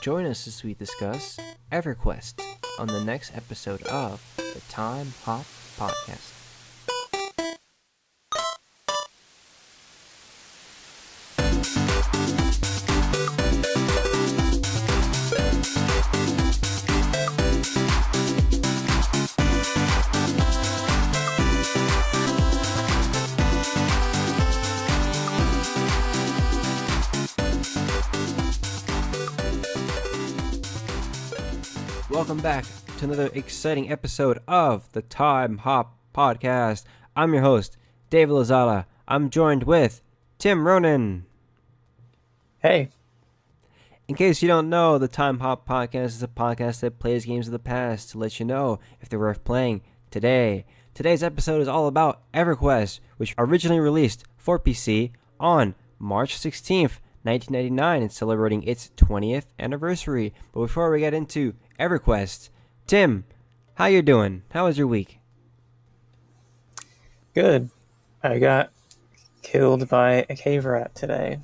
Join us as we discuss EverQuest on the next episode of the Time Hop Podcast. Welcome back to another exciting episode of the Time Hop Podcast. I'm your host, David Lozada. I'm joined with Tim Ronan. Hey. In case you don't know, the Time Hop Podcast is a podcast that plays games of the past to let you know if they're worth playing today. Today's episode is all about EverQuest, which originally released for PC on March 16th, 1999, and celebrating its 20th anniversary. But before we get into EverQuest, Tim, how you doing? How was your week? Good. I got killed by a cave rat today.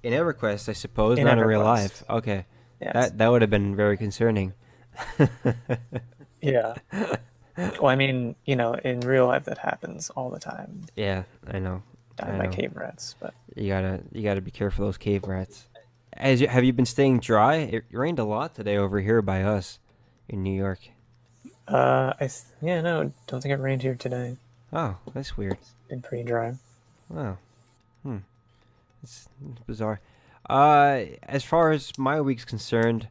In EverQuest, I suppose, In not in EverQuest. real life. Okay. Yes. That would have been very concerning. Yeah. Well, I mean, in real life that happens all the time. Yeah, I know. Dying by cave rats, but You gotta be careful of those cave rats. Have you been staying dry? It rained a lot today over here by us in New York. no, don't think it rained here today. Oh, that's weird. It's been pretty dry. Oh, it's bizarre. As far as my week's concerned,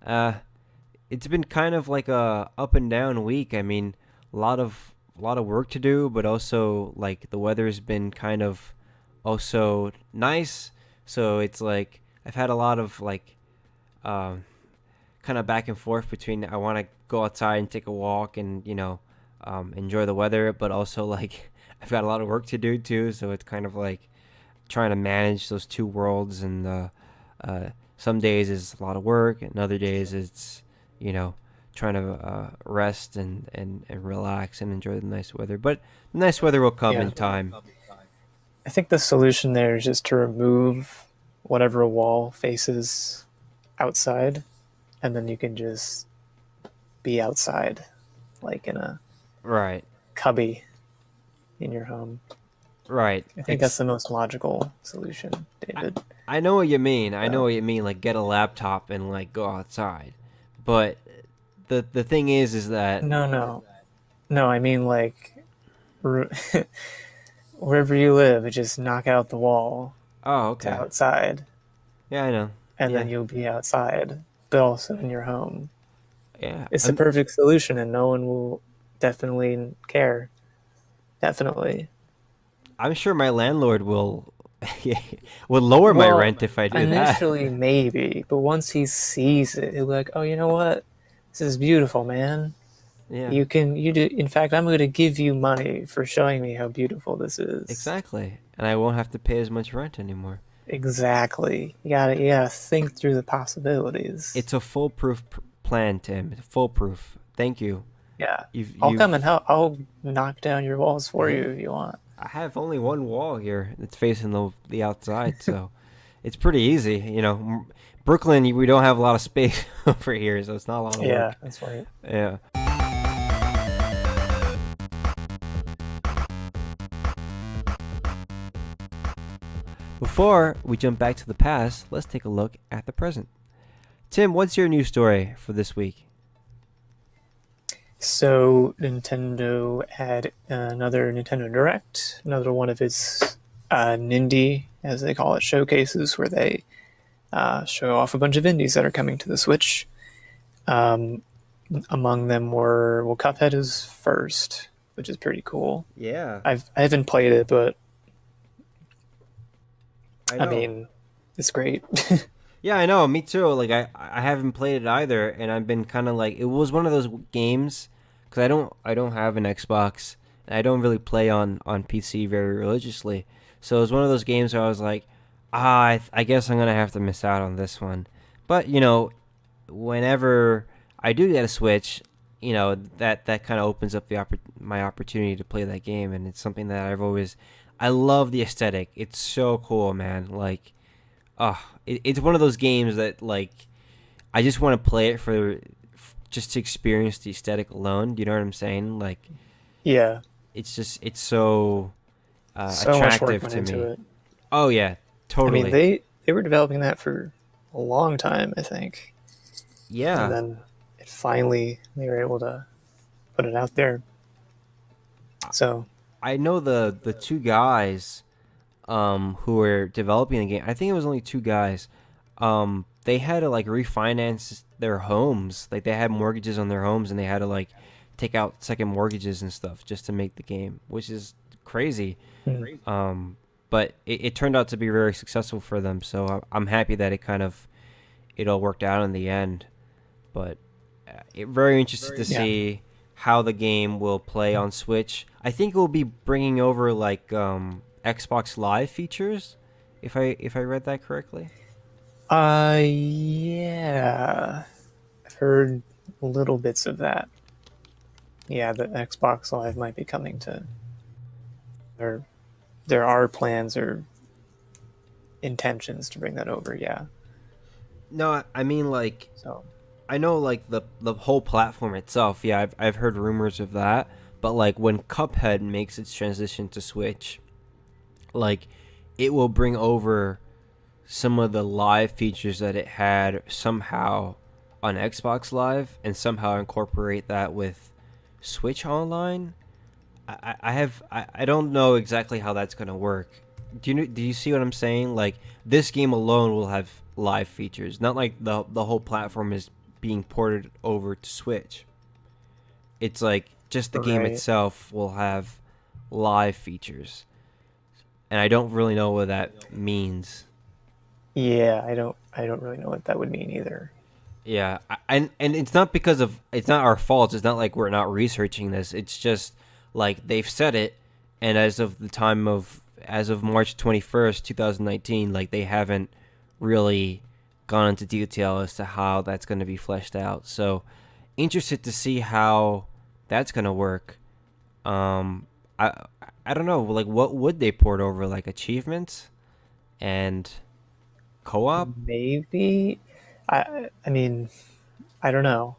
it's been kind of like a up and down week. I mean, a lot of work to do, but also like the weather's been kind of also nice. So it's like I've had a lot of like kind of back and forth between I want to go outside and take a walk and enjoy the weather, but also like I've got a lot of work to do too. So it's kind of like trying to manage those two worlds, and some days is a lot of work, and other days it's trying to rest and relax and enjoy the nice weather. But the nice weather will come in time. I think the solution there is just to remove whatever wall faces outside, and then you can just be outside, like in a Right. cubby in your home. Right. I think that's the most logical solution, David. I know what you mean. I know what you mean. Like get a laptop and like go outside. But the thing is that No. I mean like wherever you live, just knock out the wall oh, to okay. outside, Yeah, I know. and Yeah. then you'll be outside, but also in your home. Yeah. It's the perfect solution, and no one will definitely care. Definitely. I'm sure my landlord will lower my Well, rent if I do that. Initially, maybe, but once he sees it, he'll be like, "Oh, you know what? This is beautiful, man. Yeah. You do. In fact, I'm going to give you money for showing me how beautiful this is." Exactly. And I won't have to pay as much rent anymore. Exactly. You gotta think through the possibilities. It's a foolproof plan, Tim. Foolproof. Thank you. Yeah. I'll Come and help. I'll knock down your walls for you if you want. I have only one wall here that's facing the outside, so it's pretty easy. Brooklyn, we don't have a lot of space over here, so it's not a lot of Yeah, work. that's right. Yeah. Before we jump back to the past, let's take a look at the present. Tim, what's your news story for this week? So Nintendo had another Nintendo Direct, another one of its Nindy, as they call it, showcases, where they show off a bunch of indies that are coming to the Switch. Among them were, Cuphead is first, which is pretty cool. Yeah. I haven't played it, but I I know. mean, it's great. Yeah, I know. Me too. Like I haven't played it either, and I've been kind of like it was one of those games because I don't have an Xbox, and I don't really play on PC very religiously. So it was one of those games where I was like, I guess I'm gonna have to miss out on this one. But whenever I do get a Switch, that kind of opens up my opportunity to play that game, and it's something that I love the aesthetic. It's so cool, man. Like, it's one of those games that like I just want to play it for just to experience the aesthetic alone. Do you know what I'm saying? Like, Yeah, it's so so much work attractive went to into me. it. Oh yeah, I mean, totally. they were developing that for a long time, I think, and Yeah, then it finally they were able to put it out there. So I know the two guys who were developing the game. I think it was only two guys. They had to like refinance their homes. Like they had mortgages on their homes, and they had to like take out second mortgages and stuff just to make the game, which is crazy. mm, Um, but it turned out to be very successful for them. So I'm happy that it all worked out in the end. But very interested to yeah, see how the game will play on Switch. I think it will be bringing over like Xbox Live features, if I read that correctly. yeah, I've heard little bits of that. Yeah, the Xbox Live might be coming to, or there are plans or intentions to bring that over. Yeah, No, I mean like so I know like the whole platform itself. Yeah, I've heard rumors of that, but like when Cuphead makes its transition to Switch, like it will bring over some of the live features that it had somehow on Xbox Live and somehow incorporate that with Switch Online. I don't know exactly how that's gonna work. Do you see what I'm saying? Like this game alone will have live features, not like the whole platform is being ported over to Switch. It's like just the game right. itself will have live features, and I don't really know what that means. Yeah, I don't really know what that would mean either. Yeah, and it's not because of it's not our fault. It's not like we're not researching this. It's just like they've said it, and as of March 21st, 2019, like they haven't really gone into detail as to how that's going to be fleshed out. So interested to see how that's going to work. Um, I I don't know. Like, what would they port over? Like achievements and co-op? Maybe. I mean, I don't know.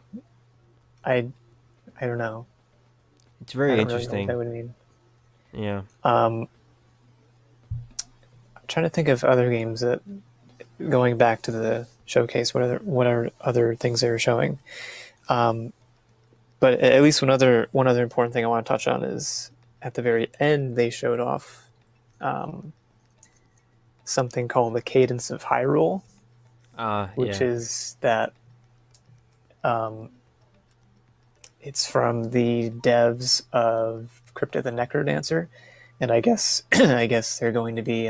I I don't know. It's I very don't really know what that interesting. would mean. Yeah. Um, I'm trying to think of other games that going back to the showcase. What are other things they were showing? Um, but at least one other important thing I want to touch on is at the very end they showed off um, something called the Cadence of Hyrule, which Yeah. is that um, it's from the devs of Crypt the Necrodancer, and I guess I guess they're going to be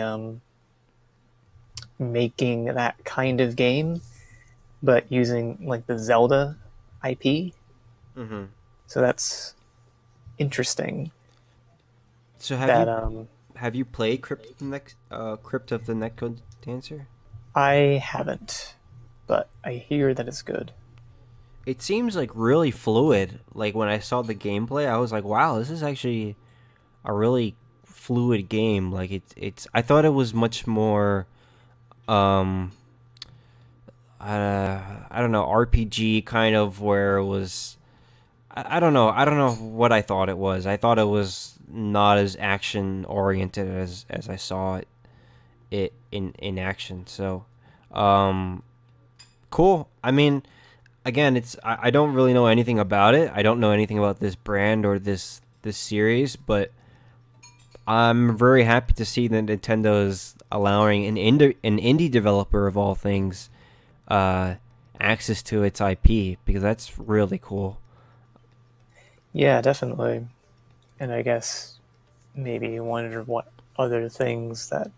making that kind of game, but using like the Zelda IP. Mhm. So that's interesting. So That have you played Crypt of the Necrodancer? I haven't, but I hear that it's good. It seems like really fluid. Like when I saw the gameplay, I was like, "Wow, this is actually a really fluid game." Like it's I thought it was much more um I don't know, RPG kind of where it was I don't know. I don't know what I thought it was. I thought it was not as action oriented as I saw it in action. So, um, cool. I mean, again, I don't really know anything about it. I don't know anything about this brand or this series, but I'm very happy to see that Nintendo is allowing an indie developer of all things uh, access to its IP because that's really cool. Yeah, definitely. And I guess maybe you wonder what other things that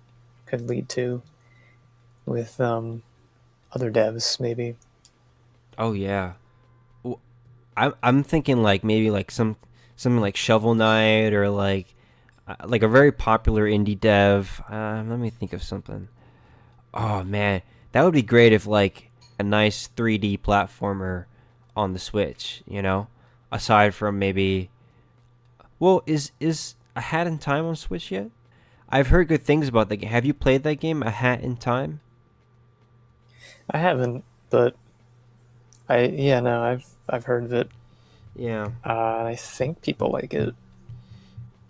could lead to with other devs, maybe. Oh yeah. I'm thinking like maybe like something like Shovel Knight or like a very popular indie dev. Let me think of something. Oh man, that would be great if like a nice 3D platformer on the Switch. You know, aside from maybe. Well, is A Hat in Time on Switch yet? I've heard good things about the game. Have you played that game, A Hat in Time? I haven't, but no, I've heard of it. Yeah. I think people like it.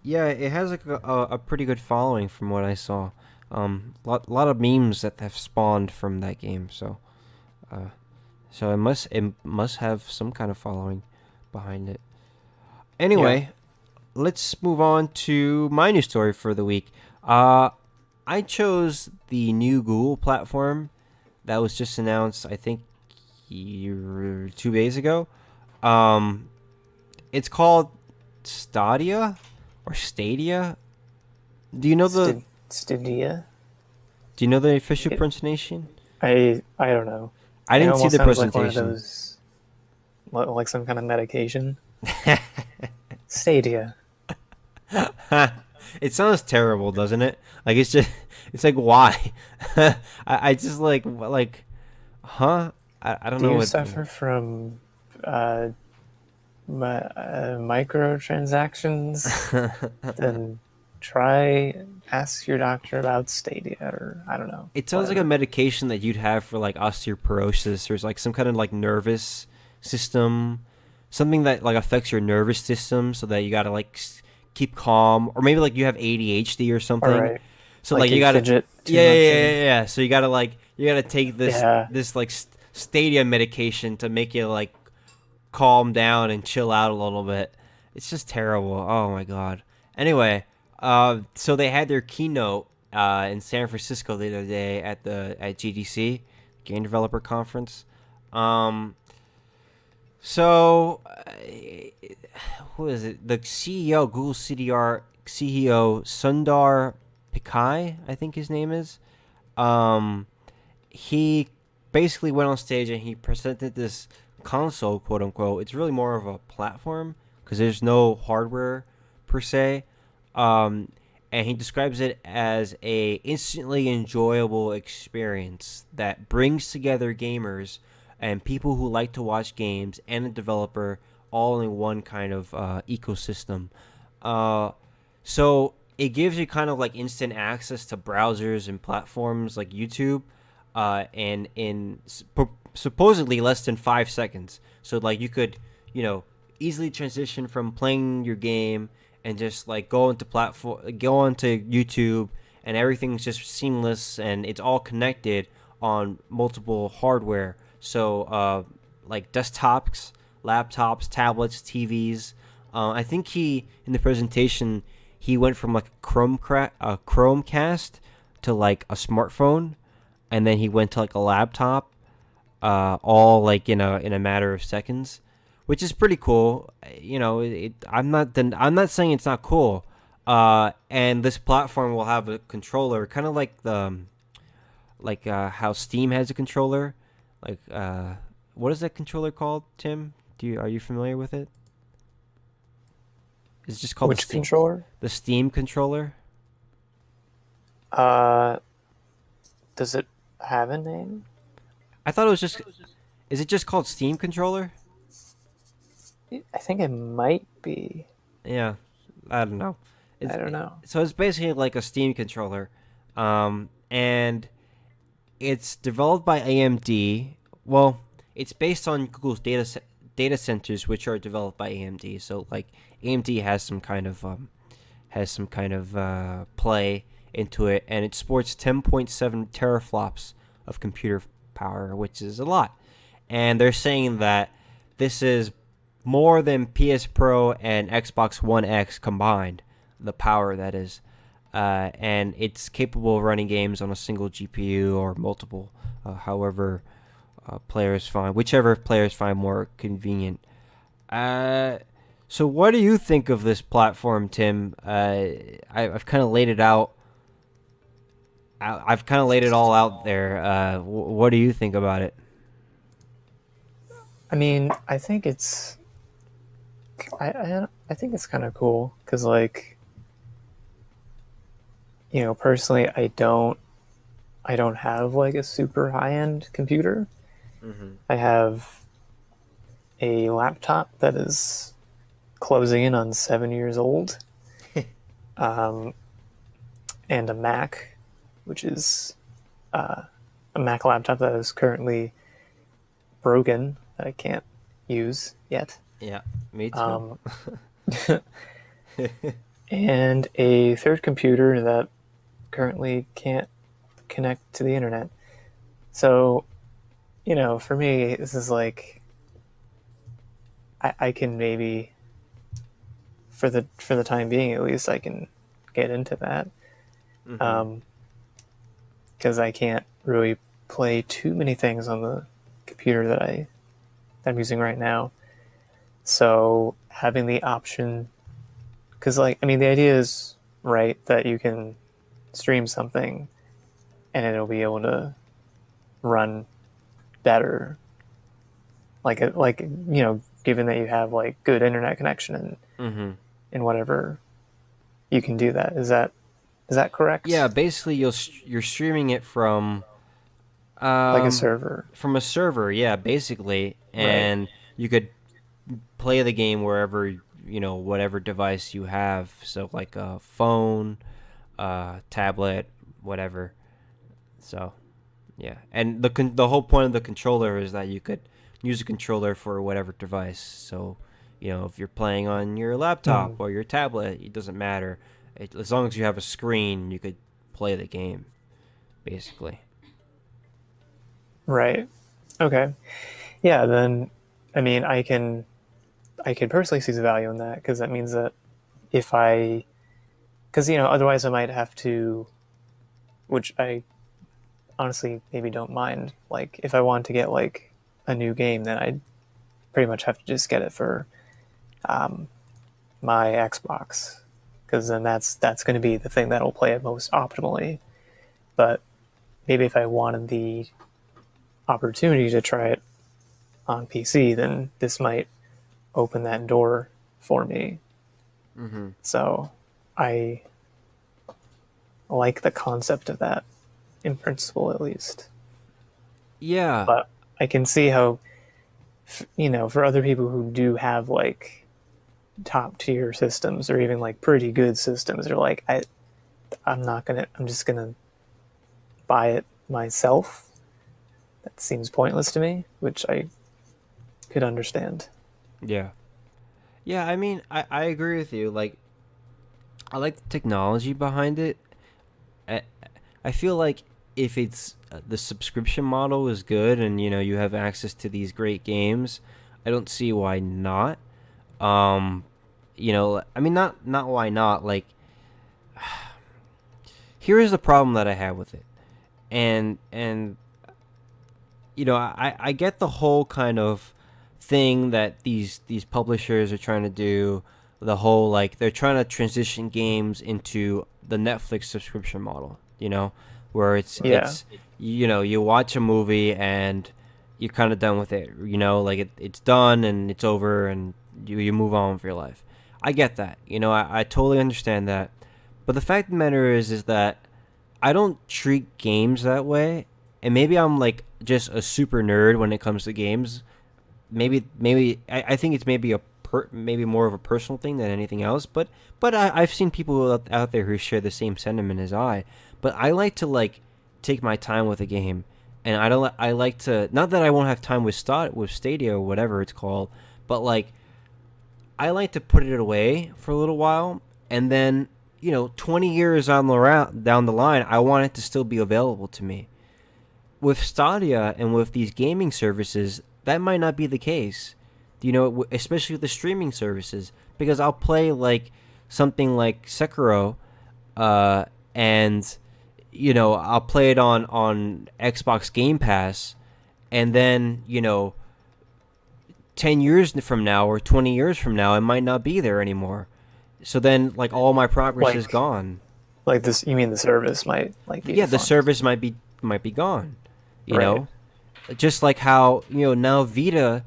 Yeah, it has like a pretty good following from what I saw. Lot of memes that have spawned from that game. Uh, so it must have some kind of following behind it. Yeah. Anyway, let's move on to my new story for the week. Uh, I chose the new Google platform that was just announced. I think 2 days ago. Um, it's called Stadia or Stadia. Do you know the Stadia. Do you know the official It, pronunciation? I don't know. I It didn't see almost the sounds like one of presentation. those, like some kind of medication. Stadia. It sounds terrible, doesn't it? Like it's like why? I just huh? I don't Do know you what. suffer from uh, microtransactions? Then try ask your doctor about Stadia, or I don't know, It sounds like a whatever. medication that you'd have for like osteoporosis or like some kind of like nervous system, something that like affects your nervous system, so that you gotta like keep calm, or maybe like you have ADHD or All something. right, So like like you you gotta, fidget too yeah, yeah, much yeah, and yeah, yeah. So you gotta take this yeah. this like stadia medication to make you like calm down and chill out a little bit. It's just terrible. Oh my god. Anyway, so they had their keynote in San Francisco the other day at GDC, Game Developer Conference. Um, so who is it? The CEO, Google CDR CEO Sundar Pichai, I think his name is. Um, he basically went on stage and he presented this console, quote unquote. It's really more of a platform because there's no hardware per se. Um, and he describes it as a instantly enjoyable experience that brings together gamers and people who like to watch games and a developer all in one kind of ecosystem. Uh, so it gives you kind of like instant access to browsers and platforms like YouTube, and in supposedly less than 5 seconds. So like you could, you know, easily transition from playing your game and just like go onto YouTube, and everything's just seamless and it's all connected on multiple hardware. So like desktops, laptops, tablets, TVs. I think he in the presentation he went from like a Chromecast to like a smartphone, and then he went to like a laptop, all like in a matter of seconds, which is pretty cool. You know, I'm not saying it's not cool. And this platform will have a controller, kind of like how Steam has a controller. Like what is that controller called, Tim? Are you familiar with it? It's just called Which controller? the Steam controller. Uh, does it have a name? I thought it was just. Is it just called Steam controller? I think it might be. Yeah, I don't know. I don't know. So it's basically like a Steam controller, and it's developed by AMD. Well, it's based on Google's data centers, which are developed by AMD. So like AMD has some kind of play into it, and it sports 10.7 teraflops of computer power, which is a lot. And they're saying that this is more than PS Pro and Xbox One X combined, the power that is. And it's capable of running games on a single GPU or multiple, whichever players find more convenient. So what do you think of this platform, Tim? I've kind of laid it out. I've kind of laid it all out there. What do you think about it? I mean, I think it's kind of cool because, like, personally, I don't have like a super high end computer. Mm-hmm. I have a laptop that is closing in on 7 years old, um, and a Mac, which is a Mac laptop that is currently broken. that I can't use yet. Yeah, me too. Um, and a third computer that currently can't connect to the internet. So, for me, this is like I can maybe for the time being at least I can get into that. Mm-hmm. Because I can't really play too many things on the computer that I'm using right now. So having the option, because the idea is right that you can stream something and it'll be able to run better. Given that you have like good internet connection Mm-hmm. and whatever, you can do that. Is that Yeah, correct? basically you're streaming it Like a um server, from a server, yeah, basically, right? and you could play the game wherever, whatever device you have. So like a phone, tablet, whatever. So yeah, and the whole point of the controller is that you could use a controller for whatever device. So if you're playing on your laptop Mm, or your tablet, it doesn't matter. As long as you have a screen, you could play the game basically. right. Okay. Yeah. Then, I can personally see the value in that because that means that if I, because otherwise I might have to, which I honestly maybe don't mind. Like if I want to get like a new game, then I'd pretty much have to just get it for um, my Xbox because then that's going to be the thing that'll play it most optimally. But maybe if I wanted the opportunity to try it on PC, then this might open that door for me. Mm-hmm. So I like the concept of that in principle, at least. Yeah, But I can see how, for other people who do have like top tier systems or even like pretty good systems, they're like, I'm just gonna buy it myself. That seems pointless to me, which I could understand. yeah, yeah. I mean, I agree with you. Like, I like the technology behind it. I, I feel like if it's the subscription model is good and you have access to these great games, I don't see why not. Um, I mean, not why not. Like, here is the problem that I have with it, and I get the whole kind of thing that these publishers are trying to do. The whole like they're trying to transition games into the Netflix subscription model. Where Yeah. you watch a movie and you're kind of done with it. Like it's done and it's over and you move on with your life. I get that. I totally understand that. But the fact of the matter is that I don't treat games that way. And maybe I'm like just a super nerd when it comes to games. Maybe I think it's maybe maybe more of a personal thing than anything else. But I've seen people out there who share the same sentiment as I. But I like to like take my time with a game, and I like to, not that I won't have time with Stadia or whatever it's called, but like I like to put it away for a little while, and then 20 years down the line, I want it to still be available to me. With Stadia and with these gaming services, that might not be the case. Especially with the streaming services, because I'll play like something like Sekiro, and I'll play it on Xbox Game Pass, and then 10 years from now or 20 years from now, it might not be there anymore. So then, like, all my progress is Like gone. like this, you mean the service might like be Yeah, the defunct, service might be gone. You right? know, just like how now the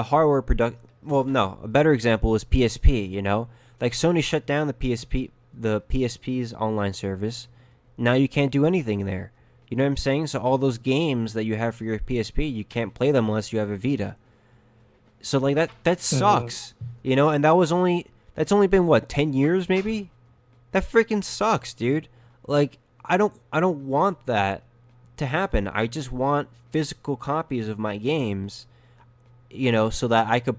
hardware product. Well, no, a better example is PSP. Like Sony shut down the PSP's online service. Now you can't do anything there. You know what I'm saying? So all those games that you have for your PSP, you can't play them unless you have a Vita. So like that Mm-hmm. sucks. And that's only been what, 10 years maybe? That freaking sucks, dude. Like I don't want that to happen. I just want physical copies of my games so that I could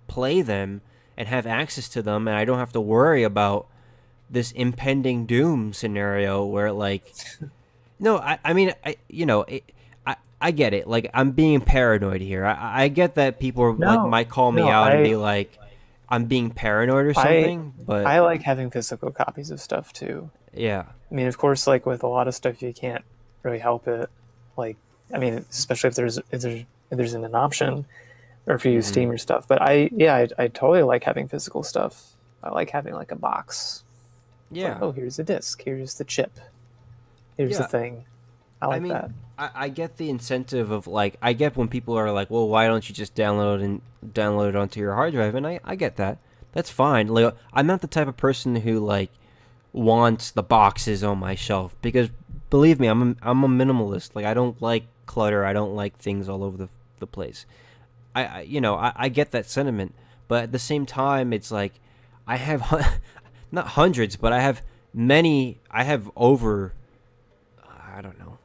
play them and have access to them, and I don't have to worry about this impending doom scenario where like no, I mean, I get it. Like, I'm being paranoid here. I get that people are, like, No, might call me no, out and be like, I'm being paranoid or I something, but I like having physical copies of stuff too. yeah. I mean, of course, like with a lot of stuff, you can't really help it. Like, I mean, especially if there's an option, or if you use Hmm. Steam or stuff. But I totally like having physical stuff. I like having like a box. It's like, Yeah. oh, here's the disc, here's the chip, here's the Yeah. thing. I I like mean, that. I get the incentive of, like, I get when people are like, well, why don't you just download it onto your hard drive? And I get that. That's fine. Like, I'm not the type of person who, like, wants the boxes on my shelf because believe me, I'm a minimalist. Like, I don't like clutter. I don't like things all over the place. I get that sentiment, but at the same time, it's like I have not hundreds, but I have many. I have over, I don't know.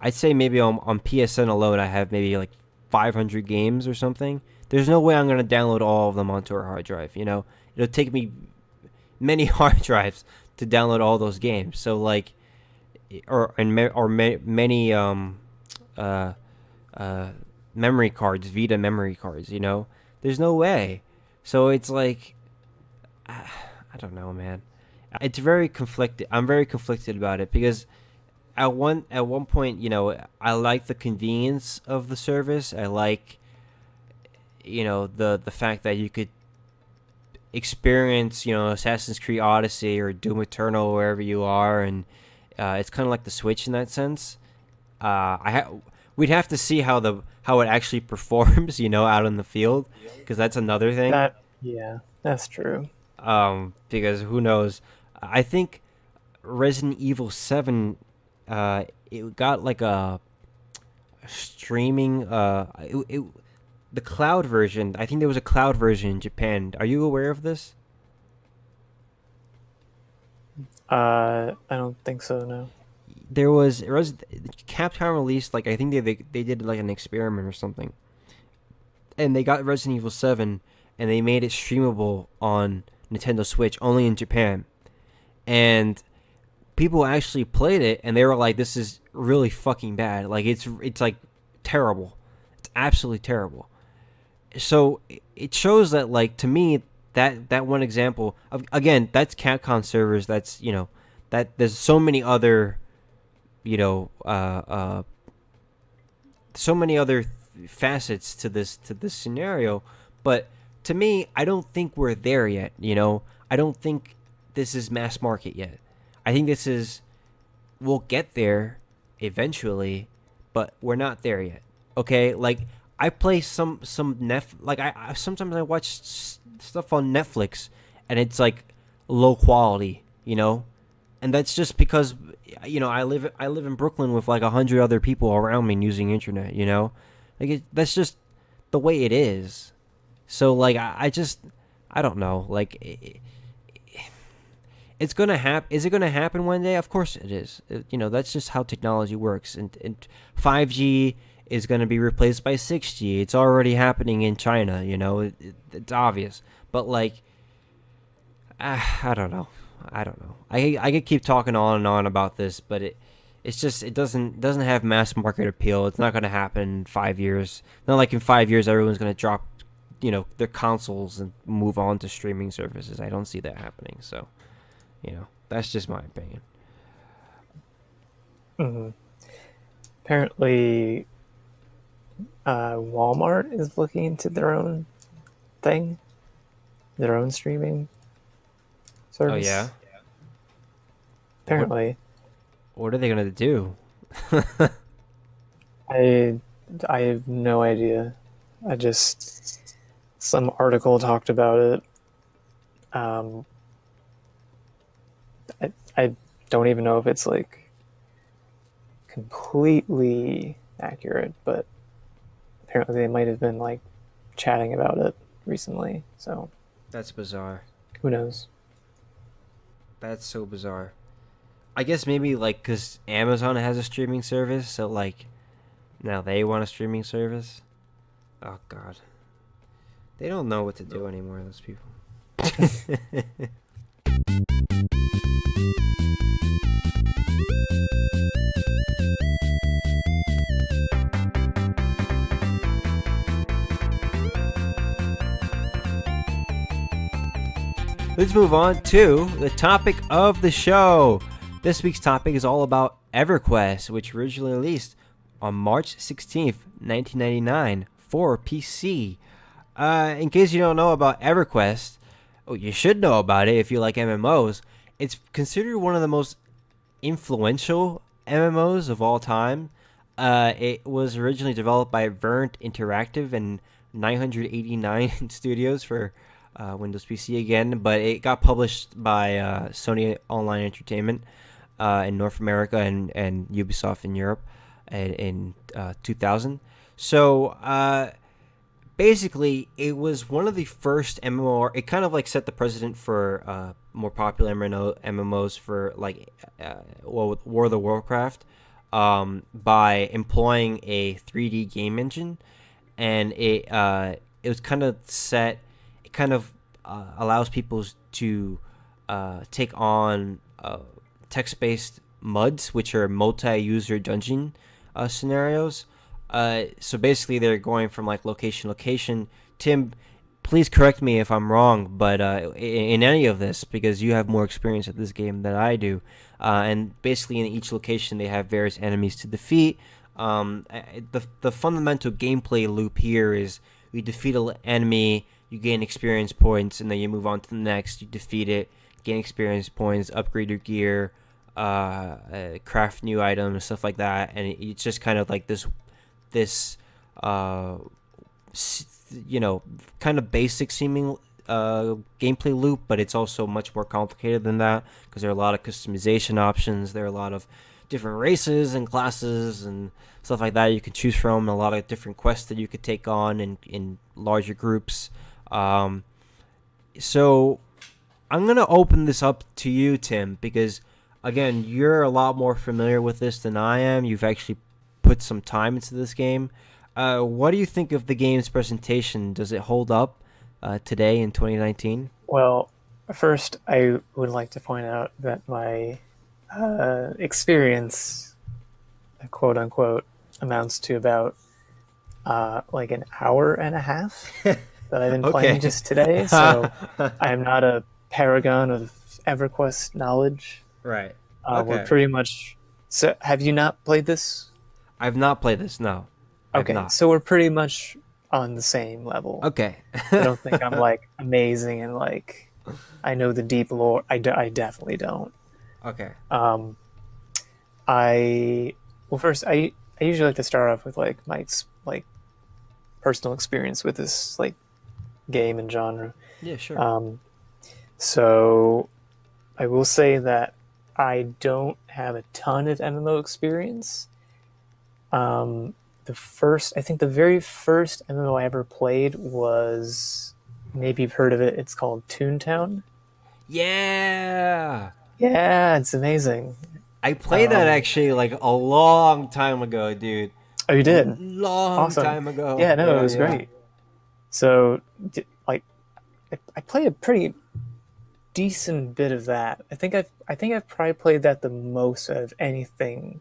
I'd say maybe on PSN alone, I have maybe like 500 games or something. There's no way I'm gonna download all of them onto a hard drive. It'll take me many hard drives to download all those games. So like, many uh uh memory cards, Vita memory cards. There's no way. So it's like, I don't know, man. It's very conflicted. I'm very conflicted about it because at one point, I like the convenience of the service. I like, the fact that you could experience, Assassin's Creed Odyssey or Doom Eternal wherever you are, and it's kind of like the Switch in that sense. We'd have to see how it actually performs, out in the field, because that's another thing. That yeah, that's true. Because who knows? I think Resident Evil 7, it got like a streaming. The cloud version. I think there was a cloud version in Japan. Are you aware of this? I don't think so. No. There was Capcom released, like, I think they did like an experiment or something, and they got Resident Evil 7 and they made it streamable on Nintendo Switch only in Japan, and people actually played it and they were like, this is really fucking bad. Like, it's like terrible. It's absolutely terrible. So it shows that, like, to me, that one example of, again, that's Capcom servers. That's, that there's so many other, you know so many other facets to this scenario, but to me, I don't think we're there yet. I don't think this is mass market yet. I think this is, we'll get there eventually, but we're not there yet. Okay, like, I play some like, I sometimes I watch stuff on Netflix and it's like low quality, and that's just because, I live in Brooklyn with like 100 other people around me using internet. Like, that's just the way it is. So, like, I don't know, like, it's gonna happen. Is it gonna happen one day? Of course it is. That's just how technology works. And 5G is gonna be replaced by 6G. It's already happening in China. It's obvious. But, like, I don't know. I don't know. I could keep talking on and on about this, but it's just, it doesn't have mass market appeal. It's not gonna happen in 5 years. Not like in 5 years everyone's gonna drop, their consoles and move on to streaming services. I don't see that happening. So. That's just my opinion. Hmm. Apparently, Walmart is looking into their own thing, their own streaming Oh yeah. service. What Apparently, What are they gonna do? I I have no idea. I just some article talked about it. Um, I don't even know if it's like completely accurate, but apparently they might have been like chatting about it recently. So That's bizarre. who knows? That's so bizarre. I guess maybe, like, because Amazon has a streaming service, so, like, now they want a streaming service. Oh God. They don't know what to do anymore, those people. Let's move on to the topic of the show. This week's topic is all about EverQuest, which originally released on March 16th, 1999 for PC. In case you don't know about EverQuest, you should know about it if you like MMOs. It's considered one of the most influential MMOs of all time. It was originally developed by Vernt Interactive and 989 Studios for Windows PC again, but it got published by Sony Online Entertainment in North America and Ubisoft in Europe in 2000. So basically, it was one of the first MMO. It kind of like set the precedent for more popular MMOs for like War of the Warcraft by employing a 3D game engine, and it was kind of set. It kind of allows people to take on text-based MUDs, which are multi-user dungeon scenarios. So basically, they're going from like location to location. Tim, please correct me if I'm wrong, but in any of this, because you have more experience at this game than I do. And basically, in each location, they have various enemies to defeat. The fundamental gameplay loop here is you defeat an enemy, you gain experience points, and then you move on to the next. You defeat it, gain experience points, upgrade your gear, craft new items, stuff like that. And it's just kind of like this kind of basic seeming gameplay loop, but it's also much more complicated than that because there are a lot of customization options. There are a lot of different races and classes and stuff like that you can choose from, a lot of different quests that you could take on in larger groups. So I'm going to open this up to you, Tim, because again, you're a lot more familiar with this than I am. You've actually put some time into this game. What do you think of the game's presentation? Does it hold up today in 2019? Well, first, I would like to point out that my experience, quote unquote, amounts to about like an hour and a half that I've been playing just today. So I am not a paragon of EverQuest knowledge. Right. We're pretty much. So, have you not played this? I've not played this. No. Okay, so we're pretty much on the same level. Okay. I don't think I'm like amazing and like I know the deep lore. I definitely don't. Okay. First I usually like to start off with like my like personal experience with this like game and genre. Yeah, sure. So I will say that I don't have a ton of MMO experience. I think the very first MMO I ever played was, maybe you've heard of it, it's called Toontown. Yeah! Yeah, it's amazing. I played that actually like a long time ago, dude. Oh, you did? Long time ago. Yeah, no, it was great. So, like, I played a pretty decent bit of that. I think I've probably played that the most out of anything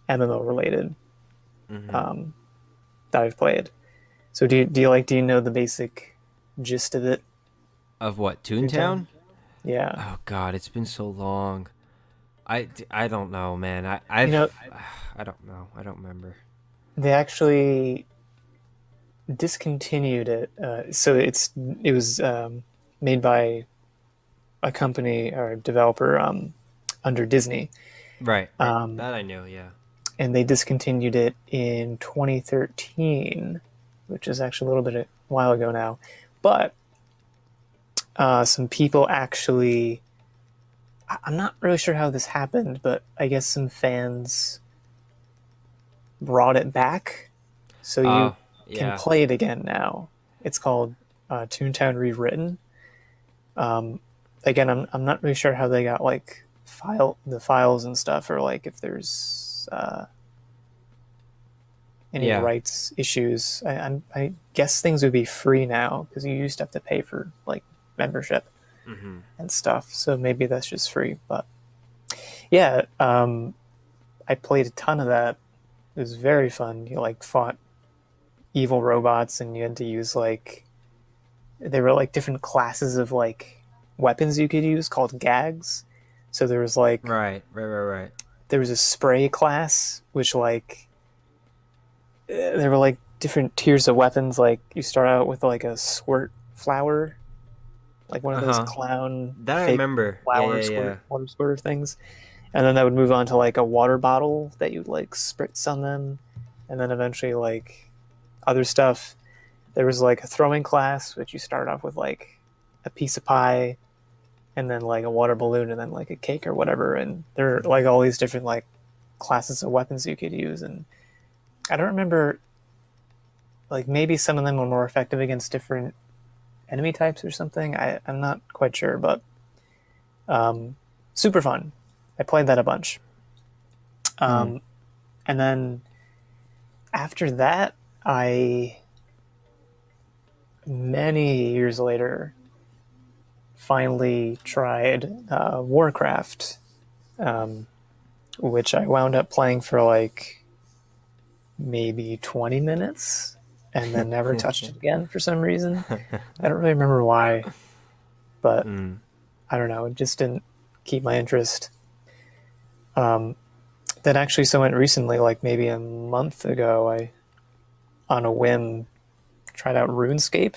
MMO related. Mm-hmm. That I've played. So do you know the basic gist of it? Of what, Toontown? Yeah. Oh God, it's been so long. I don't know, man. I don't know. I don't remember. They actually discontinued it. So it was made by a company or a developer under Disney. Right. That I know. Yeah. And they discontinued it in 2013, which is actually a little bit a while ago now. But some people actually, I'm not really sure how this happened, but I guess some fans brought it back, so you can play it again now. It's called Toontown Rewritten. Again, I'm not really sure how they got like the files and stuff, or like if there's any Yeah. rights issues. I guess things would be free now because you used to have to pay for like membership Hmm. and stuff. So maybe that's just free. But yeah, I played a ton of that. It was very fun. You like fought evil robots, and you had to use like there were like different classes of like weapons you could use called gags. So there was like Right. Right. Right. Right. there was a spray class which like there were like different tiers of weapons. Like you start out with like a squirt flower, like one of Uh those huh. clown That I fake remember. Yeah. flower Yeah. squirt Yeah. water squirter things, and then that would move on to like a water bottle that you'd like spritz on them, and then eventually like other stuff. There was like a throwing class, which you start off with like a piece of pie, and then like a water balloon, and then like a cake or whatever. And there are like all these different like classes of weapons you could use. And I don't remember, like maybe some of them were more effective against different enemy types or something. I'm not quite sure, but super fun. I played that a bunch. Hmm. Um, and then after that, I many years later finally tried Warcraft, um, which I wound up playing for like maybe 20 minutes and then never touched it again for some reason. I don't really remember why, but Mm. I don't know. It just didn't keep my interest. Um, then actually, someone recently, like maybe a month ago, I, on a whim, tried out RuneScape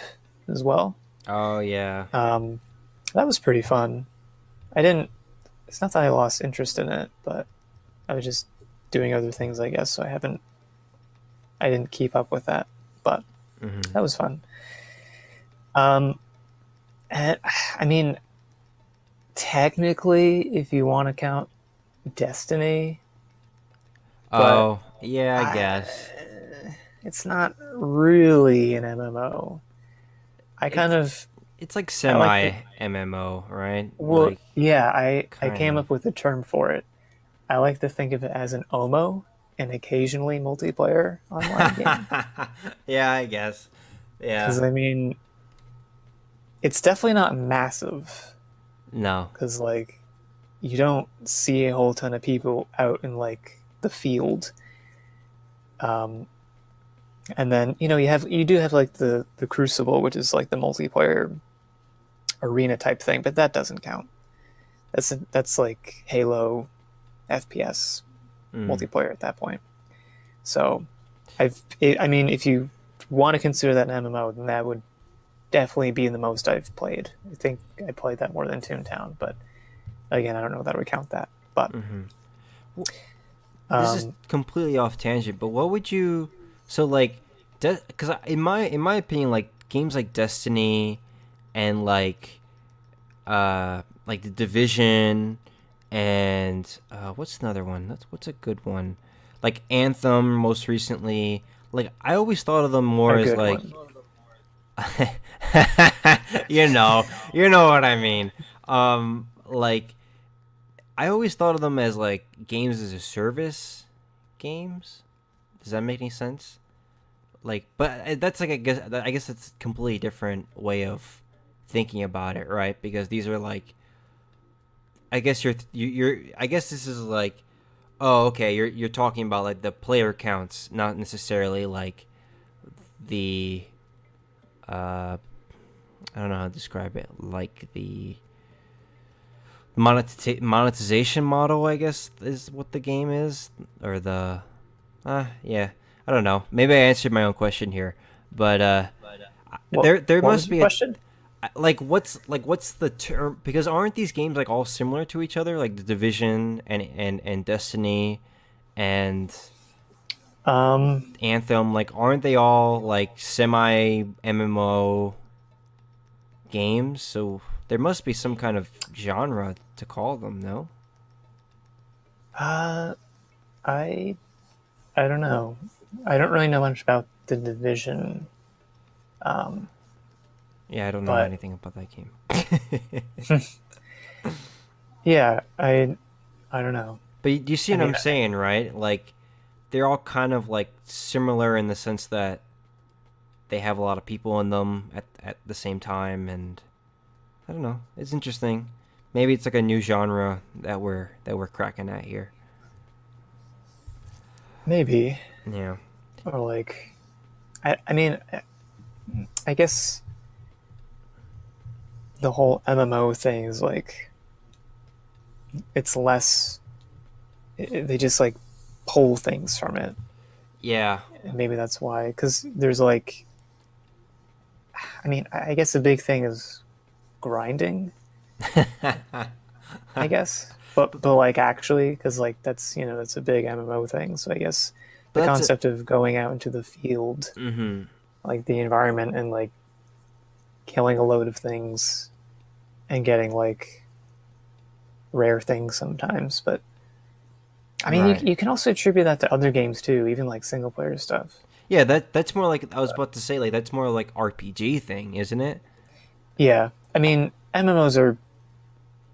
as well. Oh yeah. Um, that was pretty fun. I didn't, it's not that I lost interest in it, but I was just doing other things, I guess. So I didn't keep up with that, but Hmm. that was fun. Um, and, I mean, technically, if you want to count Destiny, but Oh yeah. I I, guess it's not really an MMO. I kind it's of it's like I like the semi MMO, right? well, Like yeah. I kind came of. up with a term for it. I like to think of it as an OMO, an occasionally multiplayer online game. Yeah, I guess. Yeah. Because I mean, it's definitely not massive. No. Because like you don't see a whole ton of people out in like the field. Um, and then you do have like the Crucible, which is like the multiplayer arena type thing, but that doesn't count. That's like Halo FPS Mm. multiplayer at that point. So I mean, if you want to consider that an MMO, then that would definitely be the most I've played. I think I played that more than Toontown, but again, I don't know that I would count that. But Hmm. This is um, completely off tangent, but what would you? So like, because in my opinion, like games like Destiny and like the Division and what's another one? What's a good one? Like Anthem, most recently. Like I always thought of them more a as good like, one. you know what I mean. Like I always thought of them as like games as a service games. Does that make any sense? Like, but that's like I guess it's a completely different way of thinking about it, right? Because these are like, I guess you're I guess this is like, oh, okay, you're talking about like the player counts, not necessarily like the uh I don't know how to describe it, like the monetization model, I guess, is what the game is, or the yeah, I don't know. Maybe I answered my own question here, but there What was must your be a question? what's the term, because aren't these games like all similar to each other, like the Division and Destiny and Um, Anthem, like aren't they all like semi MMO games? So there must be some kind of genre to call them, no? uh, I I don't know. I don't really know much about the division, um, Yeah, I don't know but anything about that game. yeah, I don't know. But you see I what mean, I'm saying, right? Like they're all kind of like similar in the sense that they have a lot of people in them at the same time, and I don't know. It's interesting. Maybe it's like a new genre that we're cracking at here. Maybe. Yeah. Or like, I mean, I guess the whole MMO thing is like, it's less. They just like pull things from it. Yeah. And maybe that's why. Because there's like, I mean, I guess the big thing is grinding. I guess, but like actually, because like that's a big MMO thing. So I guess the concept of going out into the field, like the environment, and like killing a load of things and getting like rare things sometimes. But I mean, Right. you can also attribute that to other games too, even like single player stuff. Yeah, that's more like I was about to say, like that's more like RPG thing, isn't it? Yeah, I mean, MMOs are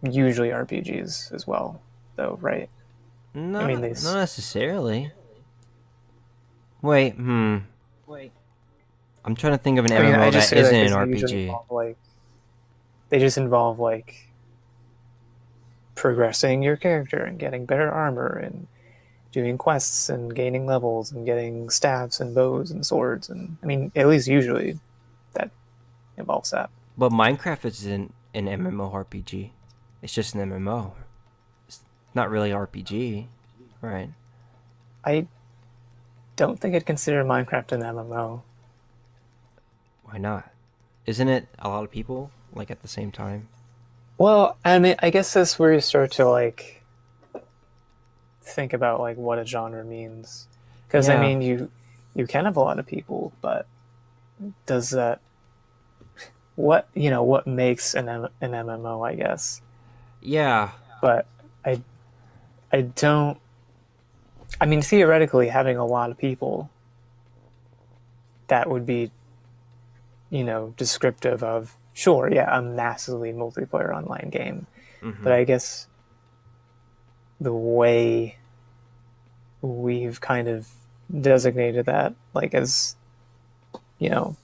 usually RPGs as well, though, right? I mean, Not necessarily. Wait, I'm trying to think of an I mean, I MMO just that say that isn't an because they usually RPG. involve like they just involve like progressing your character and getting better armor and doing quests and gaining levels and getting staffs and bows and swords, and I mean, at least usually that involves that. But Minecraft isn't an MMORPG. It's just an MMO. It's not really RPG, right? I don't think I'd consider Minecraft an MMO. Why not? Isn't it a lot of people like at the same time? Well, I mean, I guess that's where you start to like think about like what a genre means, because I Yeah, mean, you can have a lot of people, but does that what makes an MMO? I guess, yeah, but I I don't. I mean, theoretically, having a lot of people that would be descriptive of sure, yeah, a massively multiplayer online game. But hmm I guess the way we've kind of designated that, like as you know,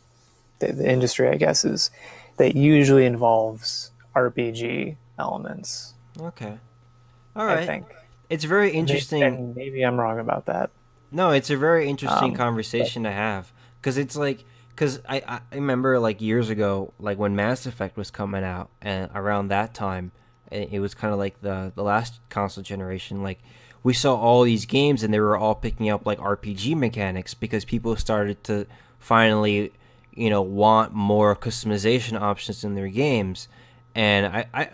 the industry, I guess, is that usually involves RPG elements. Okay, all I right. think, It's very and interesting. maybe I'm wrong about that. No, it's a very interesting But conversation to have because it's like because I remember like years ago like when Mass Effect was coming out and around that time it was kind of like the last console generation like we saw all these games and they were all picking up like RPG mechanics because people started to finally want more customization options in their games and I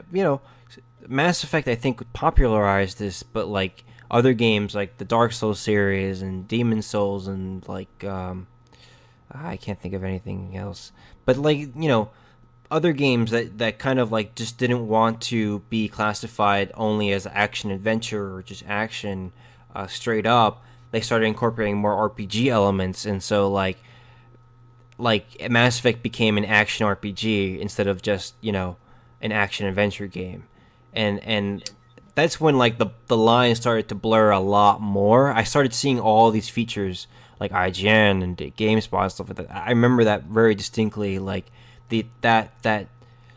Mass Effect I think popularized this, but like other games like the Dark Souls series and Demon Souls and like I can't think of anything else, but like other games that kind of like just didn't want to be classified only as action adventure or just action straight up. They started incorporating more RPG elements, and so like Mass Effect became an action RPG instead of just an action adventure game, and that's when like the line started to blur a lot more. I started seeing all these features like IGN and GameSpot and stuff like that. I remember that very distinctly. Like that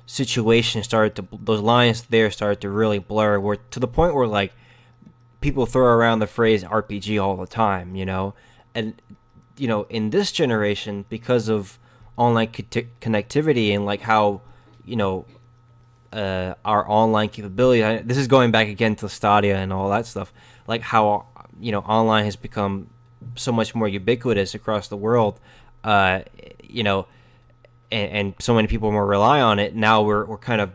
situation started to those lines there started to really blur. Where to the point where like people throw around the phrase RPG all the time, and in this generation because of online connectivity and like how you know our online capability. This is going back again to Stadia and all that stuff. Like how online has become so much more ubiquitous across the world. Uh, you know, and so many people more rely on it. Now we're kind of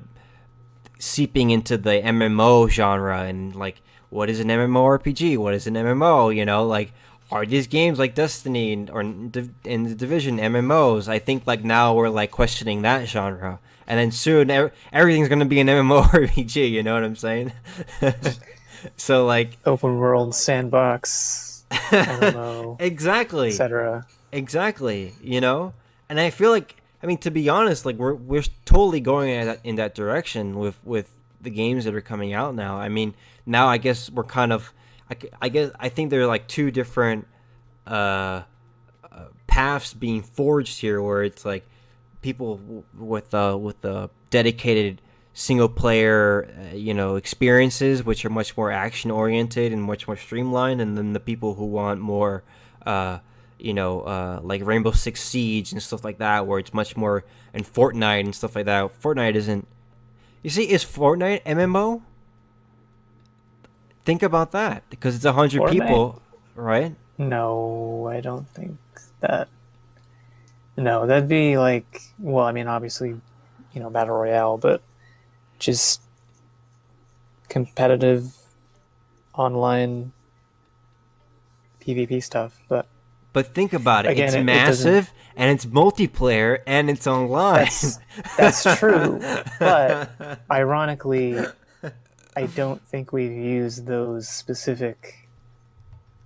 seeping into the MMO genre and like what is an MMORPG? What is an MMO? Like are these games like Destiny or in the Division MMOs? I think like now we're like questioning that genre, and then soon everything's gonna be an MMORPG. You know what I'm saying? So like open world sandbox, MMO, exactly, etc. exactly. And I feel like I mean to be honest, like we're totally going in that direction with the games that are coming out now. I mean now I guess we're kind of I think there are like two different uh, paths being forged here, where it's like people with the dedicated single player experiences, which are much more action oriented and much more streamlined, and then the people who want more like Rainbow Six Siege and stuff like that, where it's much more, and Fortnite and stuff like that. Fortnite isn't. You see, is Fortnite MMO? Think about that, because it's 100 Fortnite? people, right? No, I don't think that. No, that'd be like, well, I mean, obviously, battle royale, but just competitive online PvP stuff. But But think about it. again, It's it doesn't. massive, and it's multiplayer, and it's online. That's true, but ironically, I don't think we've used those specific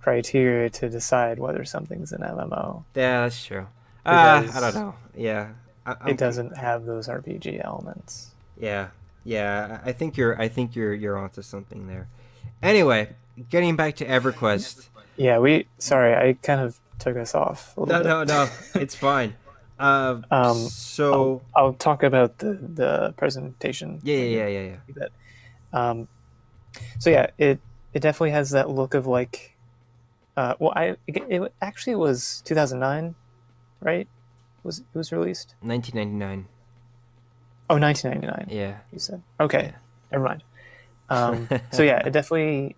criteria to decide whether something's an MMO Yeah, that's true. I don't because know. Yeah, it doesn't have those RPG elements. Yeah, yeah. I think you're onto something there. Anyway, getting back to EverQuest. Yeah, sorry, I kind of took us off a little No, bit. no, no. It's fine. I'll So I'll talk about the presentation yeah, when yeah, you yeah, yeah, yeah. do that. Um, so yeah, it definitely has that look of like, well, it actually was 2009, right? It was released? 1999. Oh, 1999. Yeah, You said. Okay, yeah. never mind. So yeah, it definitely.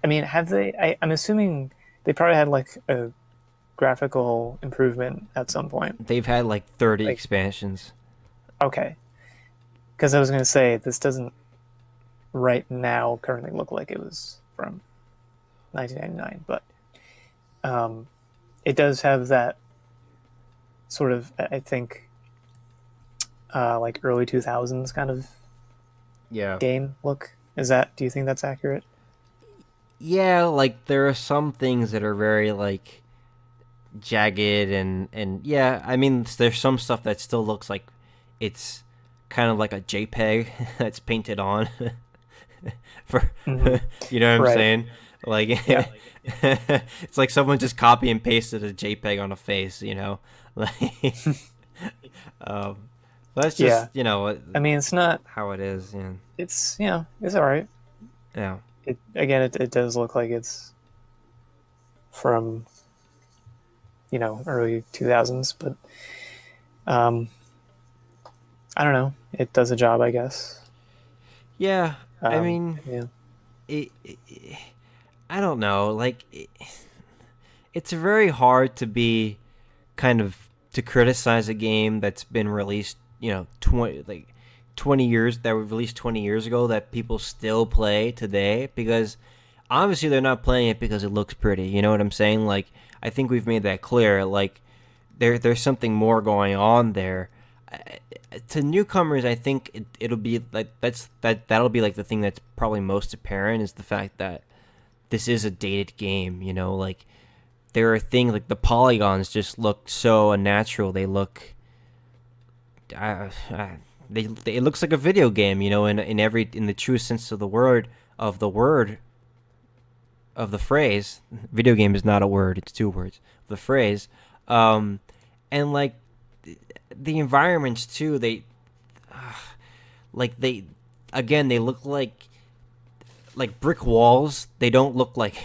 I mean, have they? I'm assuming they probably had like a graphical improvement at some point. They've had like 30 Like, expansions. okay, because I was going to say this doesn't right now currently look like it was from 1999, but it does have that sort of, I think, like early 2000s kind of Yeah. game look. Do you think that's accurate? Yeah, like there are some things that are very like jagged and yeah, I mean there's some stuff that still looks like it's kind of like a JPEG that's painted on for Hmm. you know what I'm Right. saying? Like Yeah. it's like someone just copy and pasted a JPEG on a face, you know? Like um that's just, Yeah. I mean, how it is, yeah. it's all right. Yeah. It does look like it's from, early 2000s, but um, I don't know. It does a job, I guess. Yeah, I mean Yeah. it I don't know. Like, it's very hard to be kind of to criticize a game that's been released, 20 years that was released 20 years ago that people still play today, because obviously they're not playing it because it looks pretty. You know what I'm saying? Like, I think we've made that clear. Like, there's something more going on there. To newcomers, I think it'll be like that'll be like the thing that's probably most apparent is the fact that this is a dated game. Like there are things like the polygons just look so unnatural. They look, uh, uh, it looks like a video game. In the true sense of the word of the phrase. Video game is not a word; it's two words. The phrase, and like the environments too. Like they again they look like brick walls. They don't look like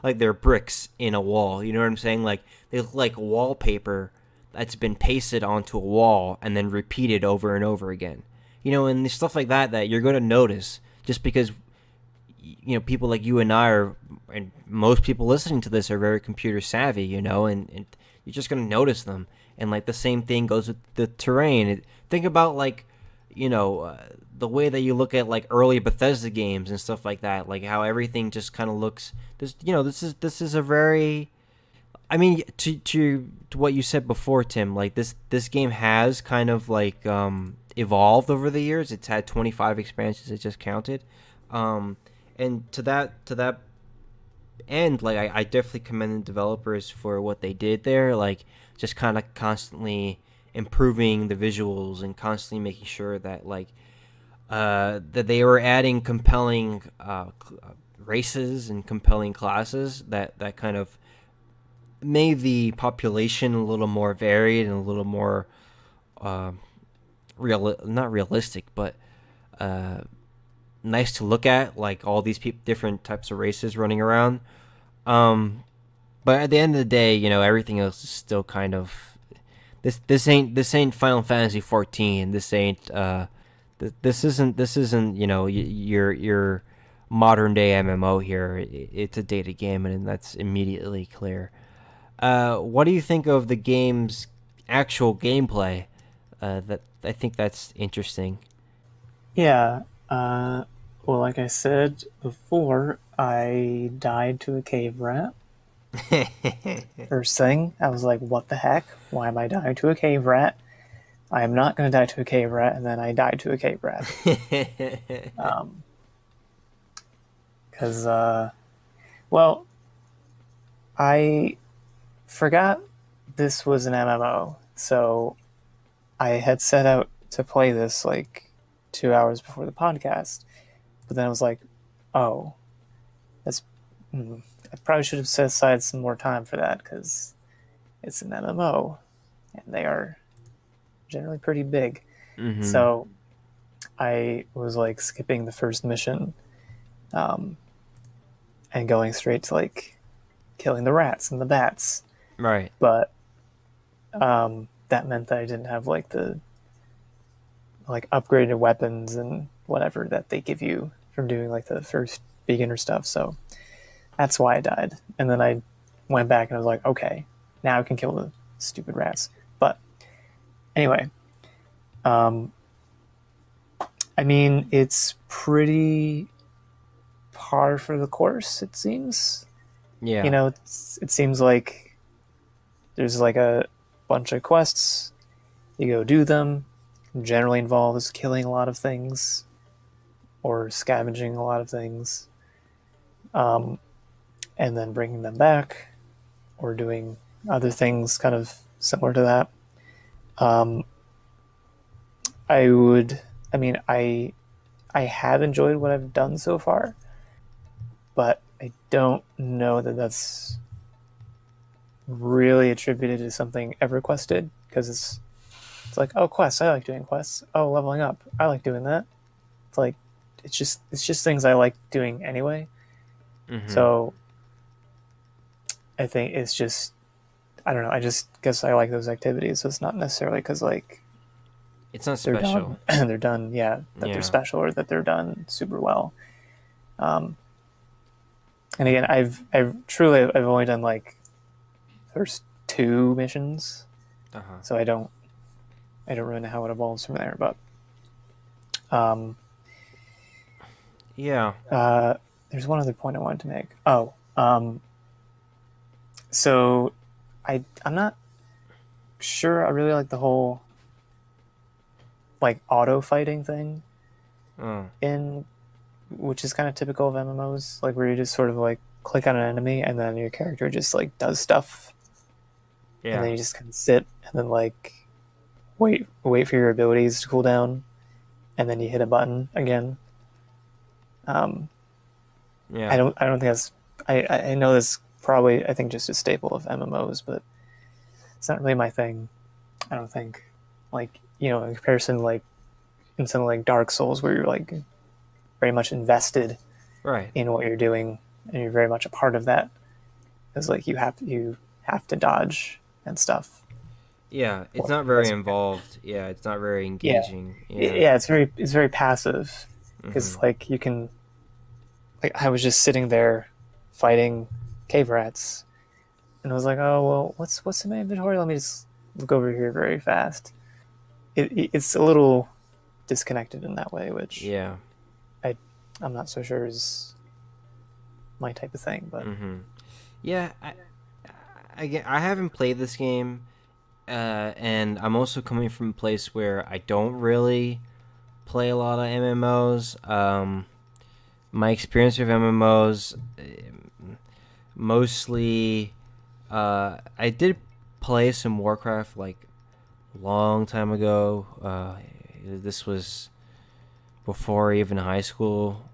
like they're bricks in a wall. You know what I'm saying? Like they look like wallpaper that's been pasted onto a wall and then repeated over and over again. And stuff like that you're going to notice just because people like you and I are, and most people listening to this are very computer savvy, and you're just going to notice them. And like the same thing goes with the terrain. Think about like the way that you look at like early Bethesda games and stuff like that, like how everything just kind of looks. This is a very, I mean, to what you said before, Tim. Like this game has kind of like evolved over the years. It's had 25 expansions. It just counted, and to that end, like I definitely commend the developers for what they did there. Like just kind of constantly improving the visuals and constantly making sure that like that they were adding compelling races and compelling classes that kind of made the population a little more varied and a little more not realistic, but nice to look at, like all these different types of races running around. But at the end of the day, everything else is still kind of this ain't Final Fantasy 14. This isn't your modern day MMO here. It's a data game, and that's immediately clear. What do you think of the game's actual gameplay? That I think that's interesting. Yeah. Well, like I said before, I died to a cave rat. First thing, I was like, what the heck? Why am I dying to a cave rat? I am not going to die to a cave rat, and then I died to a cave rat. Because, well, I forgot this was an MMO, so I had set out to play this like 2 hours before the podcast, but then I was like, oh, that's I probably should have set aside some more time for that because it's an MMO and they are generally pretty big. Mm-hmm. So I was like skipping the first mission and going straight to like killing the rats and the bats. Right. But that meant that I didn't have like the like upgraded weapons and whatever that they give you from doing like the first beginner stuff. So that's why I died. And then I went back and I was like, okay, now I can kill the stupid rats. But anyway, I mean, it's pretty par for the course, it seems. Yeah. It seems like there's like a bunch of quests. You go do them. Generally involves killing a lot of things or scavenging a lot of things. And then bringing them back or doing other things kind of similar to that. I have enjoyed what I've done so far, but I don't know that that's really attributed to something EverQuest did, because it's like, oh, quests, I like doing quests. Oh, leveling up, I like doing that. It's like it's just things I like doing anyway. Mm-hmm. So I think it's just, I don't know, I just guess I like those activities. So it's not necessarily because like it's not special. They're done, yeah, that they're special or that they're done super well. And again, I've only done like first 2 missions, so I don't really know how it evolves from there. But yeah, there's one other point I wanted to make. So I'm not sure I really like the whole like auto fighting thing in, which is kind of typical of MMOs, like where you just sort of like click on an enemy and then your character just like does stuff. Yeah. And then you just kind of sit and then like wait for your abilities to cool down, and then you hit a button again. Yeah. I don't think that's, I know that's probably, I think, just a staple of MMOs, but it's not really my thing. I don't think, like, in comparison, like in something like Dark Souls, where you're like very much invested in what you're doing and you're very much a part of that, because like you have to dodge and stuff. Yeah, it's not very involved. Yeah, it's not very engaging. Yeah, it's very passive, because like you can, like, I was just sitting there fighting cave rats, and I was like, oh well, what's in my inventory? Let me just look over here very fast. It's a little disconnected in that way, which I'm not so sure is my type of thing. But yeah, I haven't played this game, and I'm also coming from a place where I don't really play a lot of MMOs. My experience with MMOs, mostly, I did play some Warcraft like a long time ago. This was before even high school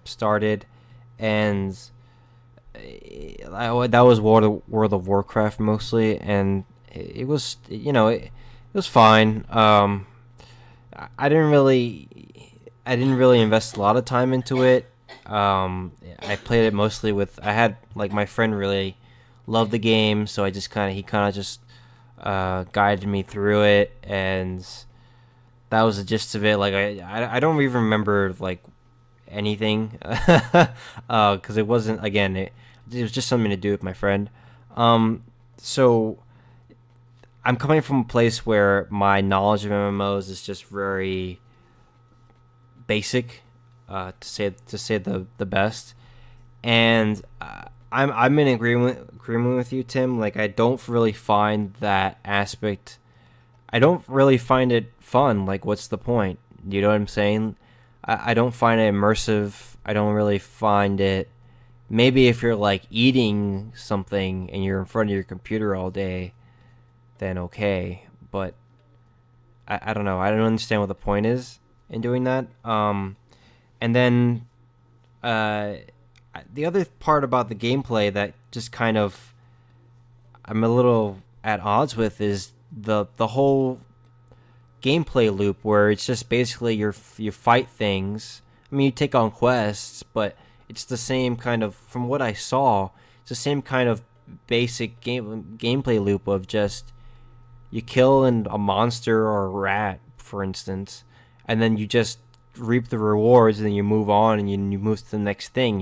started, and that was World of Warcraft mostly, and it was, it was fine. I didn't really invest a lot of time into it. I played it mostly with, I had like my friend really loved the game, so he kind of just guided me through it, and that was the gist of it. Like I don't even remember like anything, because it wasn't, again, it was just something to do with my friend. So I'm coming from a place where my knowledge of MMOs is just very basic, to say the best, and I'm in agreement with you, Tim. Like, I don't really find that aspect. I don't really find it fun. Like, what's the point? You know what I'm saying? I don't find it immersive. I don't really find it. Maybe if you're like eating something and you're in front of your computer all day, then okay. But I don't know. I don't understand what the point is in doing that. And then the other part about the gameplay that just kind of I'm a little at odds with is the whole gameplay loop, where it's just basically you fight things. I mean, you take on quests, but it's the same kind of, from what I saw, it's the same kind of basic gameplay loop of just you kill a monster or a rat, for instance, and then you just reap the rewards, and then you move on and you move to the next thing.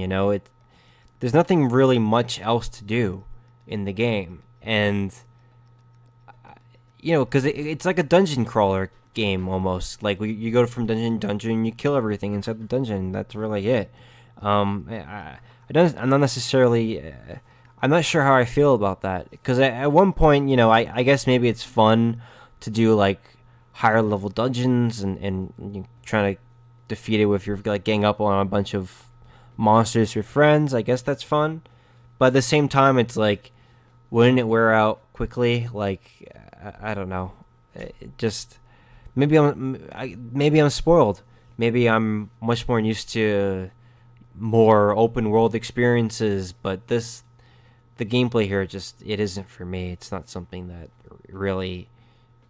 There's nothing really much else to do in the game, and because it's like a dungeon crawler game almost. Like, you go from dungeon to dungeon, you kill everything inside the dungeon. That's really it. I'm not necessarily. I'm not sure how I feel about that, because at one point, I guess maybe it's fun to do like higher level dungeons and you trying to defeat it with your, like, gang up on a bunch of monsters with friends. I guess that's fun, but at the same time, it's like, wouldn't it wear out quickly? Like, I don't know. It just, maybe I'm spoiled. Maybe I'm much more used to more open world experiences, but the gameplay here, it isn't for me. It's not something that really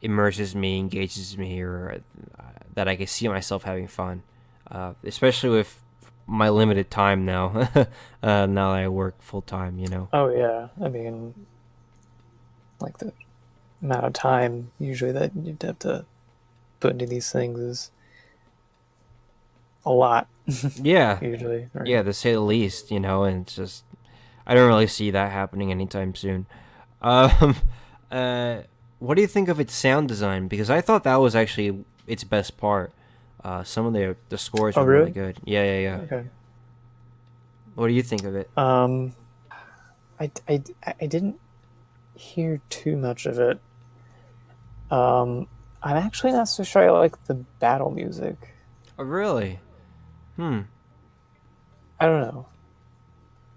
immerses me, engages me, or that I can see myself having fun. Especially with my limited time now. Now that I work full time, Oh yeah, I mean, like, the amount of time usually that you'd have to put into these things is a lot. Yeah, Usually, right? yeah, to say the least. And it's just, I don't really see that happening anytime soon. Um, what do you think of its sound design? Because I thought that was actually its best part. Some of the scores Oh, were really? really good. Yeah. Okay. What do you think of it? I didn't hear too much of it. I'm actually not so sure I like the battle music. Oh, really? Hmm. I don't know.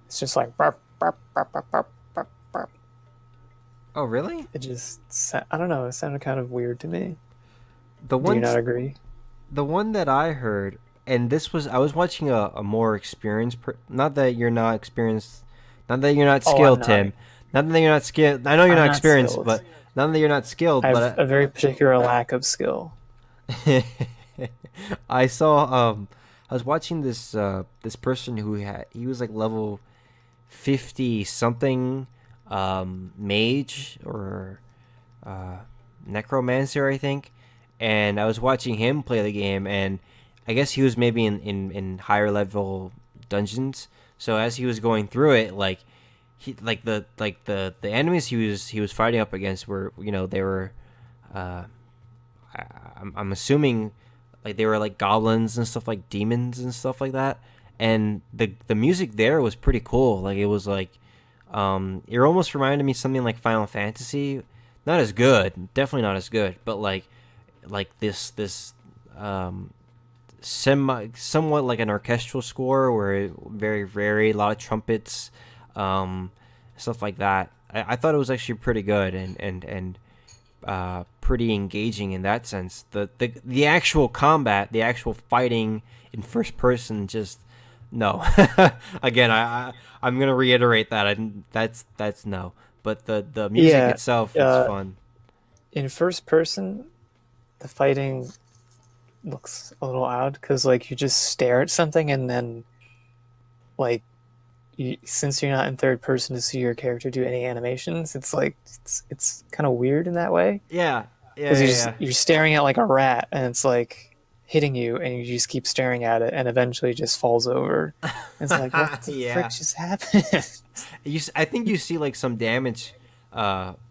It's just like burp, burp, burp, burp, burp, burp, burp. Oh, really? It just, I don't know. It sounded kind of weird to me. The Do you one not agree? the one that I heard, and I was watching a more experienced, not that you're not experienced, not that you're not Oh, I'm skilled, not. Tim. Not that you're not skilled. I know you're I'm not not experienced, skilled. but not that you're not skilled. I have But a very particular lack of skill. I saw I was watching this person he was like level 50 something, mage or necromancer, I think, and I was watching him play the game, and I guess he was maybe in higher level dungeons. So as he was going through it, like, the enemies he was fighting up against were, they were I'm assuming, like, they were like goblins and stuff, like demons and stuff like that. And the music there was pretty cool. Like, it was like, it almost reminded me of something like Final Fantasy. Not as good, definitely not as good, but like this somewhat like an orchestral score, where very a lot of trumpets, stuff like that. I thought it was actually pretty good, and pretty engaging in that sense. The actual combat, the actual fighting in first person, just No. Again, I'm gonna reiterate that. That's no. But the music Yeah, itself, it's uh, fun. in first person, the fighting looks a little odd because like you just stare at something and then like since you're not in third person to see your character do any animations, it's like it's kind of weird in that way Yeah, because yeah, yeah, you're staring at like a rat and it's like hitting you and you just keep staring at it and eventually it just falls over. And it's like what yeah. the frick Yeah. just happened? I think you see like some damage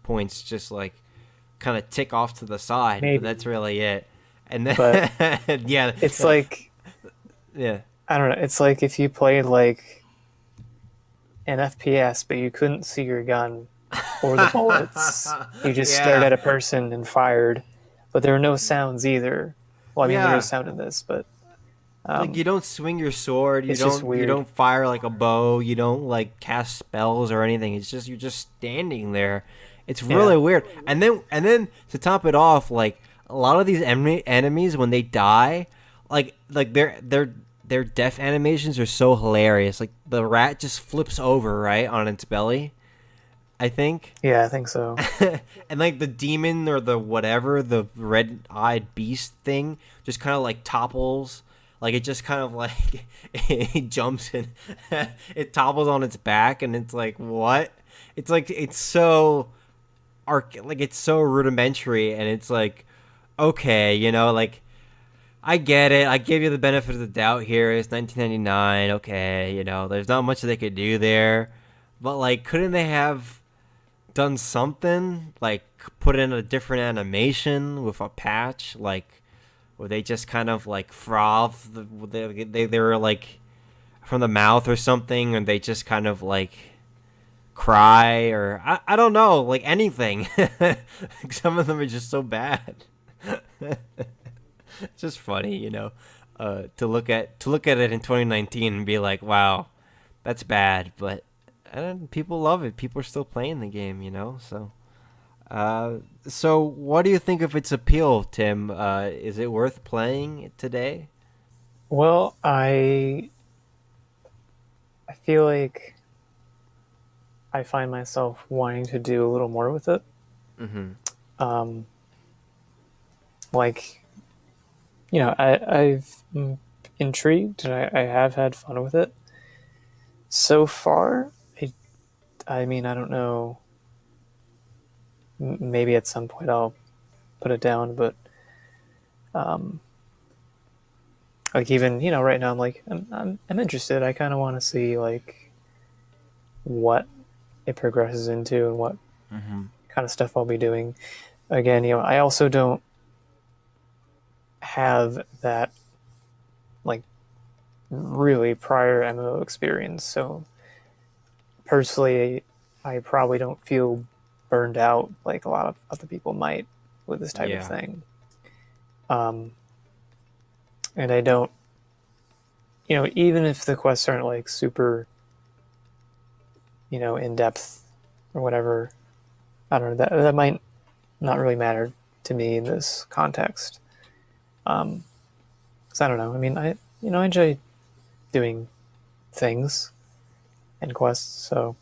points just like kind of tick off to the side, but that's Maybe, really it. And then but yeah, it's like yeah. I don't know. It's like if you played like an FPS, but you couldn't see your gun or the bullets. You just stared Yeah. at a person and fired, but there were no sounds either. Well, I mean, there is Yeah. sound in this, but Like you don't swing your sword, it's just you weird. don't fire like a bow, you don't like cast spells or anything. It's just you're just standing there. It's Yeah, really weird. And then to top it off, like a lot of these enemies when they die, like their death animations are so hilarious. Like the rat just flips over, right, on its belly, I think. yeah, I think so. And like the demon or the whatever, the red-eyed beast thing just kind of like topples. Like it just kind of like it jumps and it topples on its back, and it's like what? It's like it's so like it's so rudimentary, and it's like okay, like I get it. I give you the benefit of the doubt here. It's 1999. Okay, there's not much they could do there, but like couldn't they have done something like put in a different animation with a patch like where they just kind of like froth they were like from the mouth or something, and they just kind of like cry, or I don't know, like anything. Some of them are just so bad. It's just funny, to look at it in 2019 and be like, wow, that's bad, but people love it. People are still playing the game, so so what do you think of its appeal, Tim? Is it worth playing it today? Well, I feel like I find myself wanting to do a little more with it. Mm-hmm. Um, like I've intrigued and I have had fun with it so far. I mean, I don't know. Maybe at some point I'll put it down, but um, like even right now I'm like I'm interested. I kind of want to see like what it progresses into and what Mm-hmm. kind of stuff I'll be doing. Again, I also don't have that like really prior MMO experience, so personally, I probably don't feel burned out like a lot of other people might with this type of Yeah. thing. Um, and I don't, even if the quests aren't like super, in depth or whatever, I don't know, that might not really matter to me in this context. 'Cause I don't know. I mean, I enjoy doing things and quests, so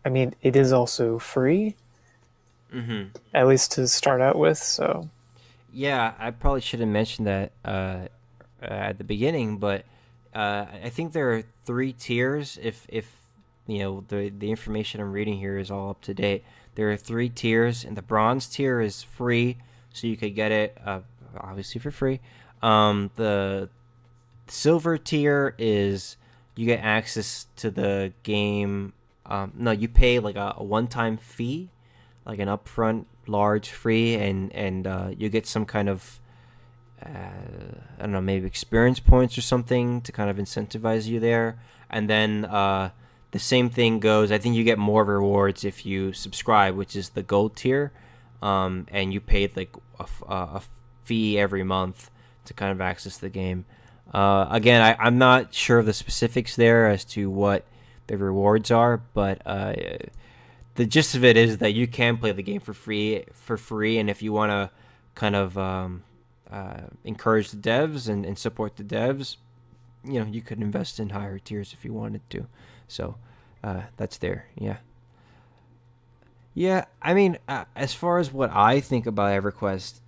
I mean, it is also free, Mm-hmm. at least to start out with. So Yeah, I probably should have mentioned that at the beginning, but I think there are three tiers. If the information I'm reading here is all up to date, there are three tiers, and the bronze tier is free, so you could get it obviously for free. The silver tier is you get access to the game. No, you pay like a one-time fee, like an upfront large fee, and you get some kind of I don't know, maybe experience points or something to kind of incentivize you there. And then the same thing goes. I think you get more rewards if you subscribe, which is the gold tier, and you pay like a fee every month to kind of access the game. Again, I'm not sure of the specifics there as to what the rewards are, but the gist of it is that you can play the game for free, and if you want to kind of encourage the devs and support the devs, you could invest in higher tiers if you wanted to. So that's there. Yeah. Yeah, I mean, as far as what I think about EverQuest,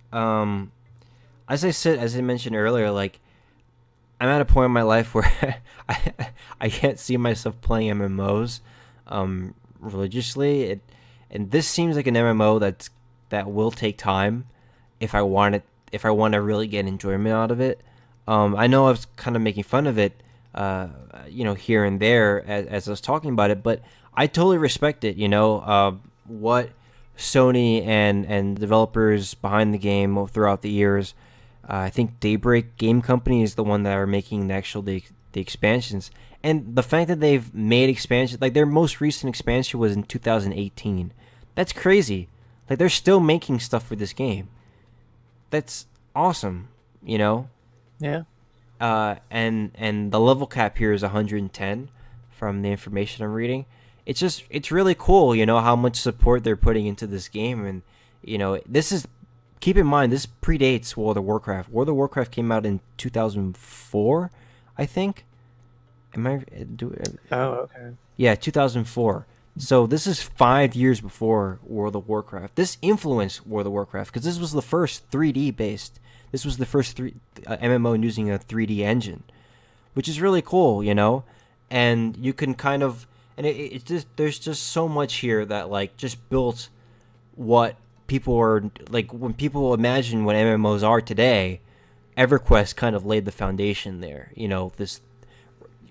as I mentioned earlier, like I'm at a point in my life where I can't see myself playing MMOs religiously. And this seems like an MMO that will take time if I want to really get enjoyment out of it. I know I was kind of making fun of it, here and there as I was talking about it, but I totally respect it. What Sony and developers behind the game throughout the years. I think Daybreak Game Company is the one that are making the expansions, and the fact that they've made expansions, like their most recent expansion was in 2018. That's crazy. Like they're still making stuff for this game. That's awesome. You know. Yeah. And the level cap here is 110 from the information I'm reading. It's really cool, how much support they're putting into this game. And, keep in mind, this predates World of Warcraft. World of Warcraft came out in 2004, I think. Oh, okay. Yeah, 2004. So this is 5 years before World of Warcraft. This influenced World of Warcraft because this was the first 3D based. This was the first MMO using a 3D engine, which is really cool, And you can kind of, and it's just, there's just so much here that like just built what people are like when people imagine what MMOs are today. EverQuest kind of laid the foundation there. This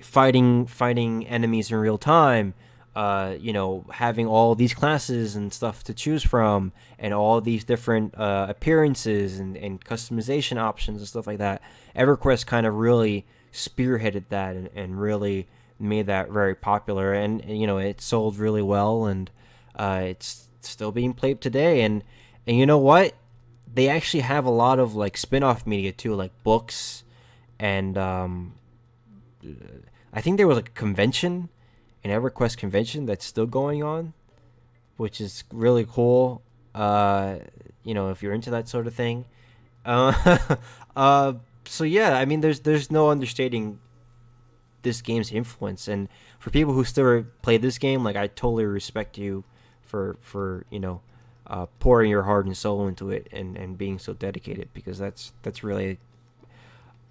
fighting enemies in real time. Having all these classes and stuff to choose from, and all these different appearances and customization options and stuff like that. EverQuest kind of really spearheaded that and really made that very popular, and it sold really well, and it's still being played today. And you know what? They actually have a lot of like spin-off media too, like books, and I think there was like a convention. An EverQuest convention that's still going on, which is really cool. If you're into that sort of thing. So yeah, I mean, there's no understating this game's influence, and for people who still play this game, like I totally respect you for pouring your heart and soul into it and being so dedicated, because that's really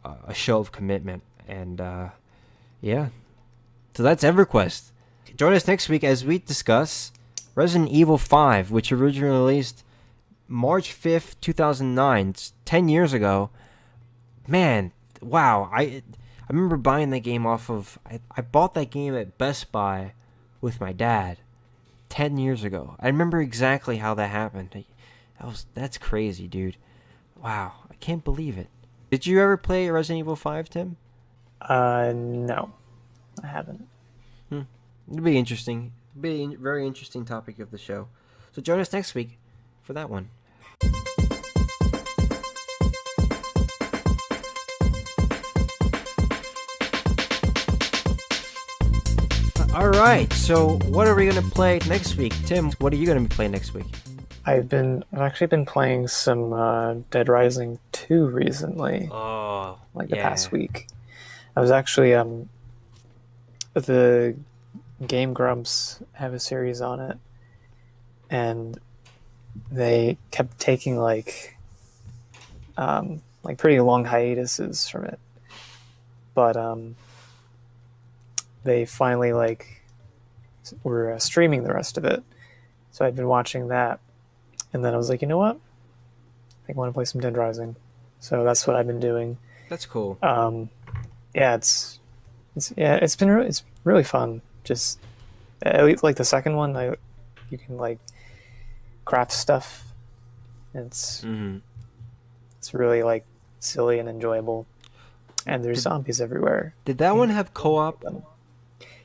a show of commitment. And yeah. So that's EverQuest. Join us next week as we discuss Resident Evil 5, which originally released March 5th, 2009. It's 10 years ago. Man, wow. I remember buying that game off of... I bought that game at Best Buy with my dad 10 years ago. I remember exactly how that happened. That's crazy, dude. Wow. I can't believe it. Did you ever play Resident Evil 5, Tim? No. I haven't. It'll be interesting. It'll be a very interesting topic of the show. So join us next week for that one. All right. So what are we going to play next week, Tim? What are you going to be playing next week? I've actually been playing some Dead Rising 2 recently. Oh, the past week. I was actually the Game Grumps have a series on it, and they kept taking like pretty long hiatuses from it, but they finally were streaming the rest of it, so I'd been watching that, and then I was like, you know what, I think I want to play some Dead Rising, so that's what I've been doing. That's cool. Yeah, it's really fun. Just at least like the second one, you can craft stuff. It's really silly and enjoyable, and there's zombies everywhere. Did that one have co-op?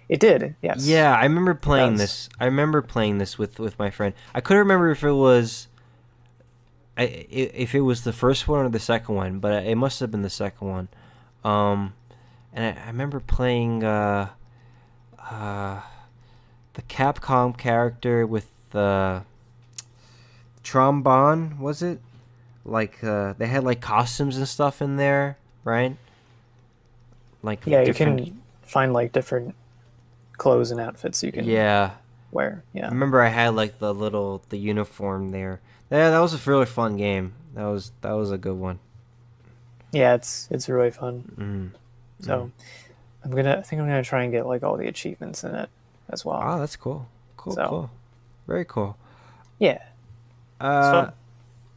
It did, yes. Yeah, I remember playing this. I remember playing this with my friend. I couldn't remember if it was the first one or the second one, but it must have been the second one. And I remember playing the Capcom character with the trombone, was it? They had costumes and stuff in there, right? like Yeah, you different. can find like different clothes and outfits you can Yeah, wear. I Yeah. remember I had like the uniform there. Yeah, that was a really fun game. That was a good one. Yeah, it's really fun. Mm. Mm. So I think I'm gonna try and get like all the achievements in it as well. Oh, that's cool. Cool, So cool. Very cool. yeah, it's Uh, fun.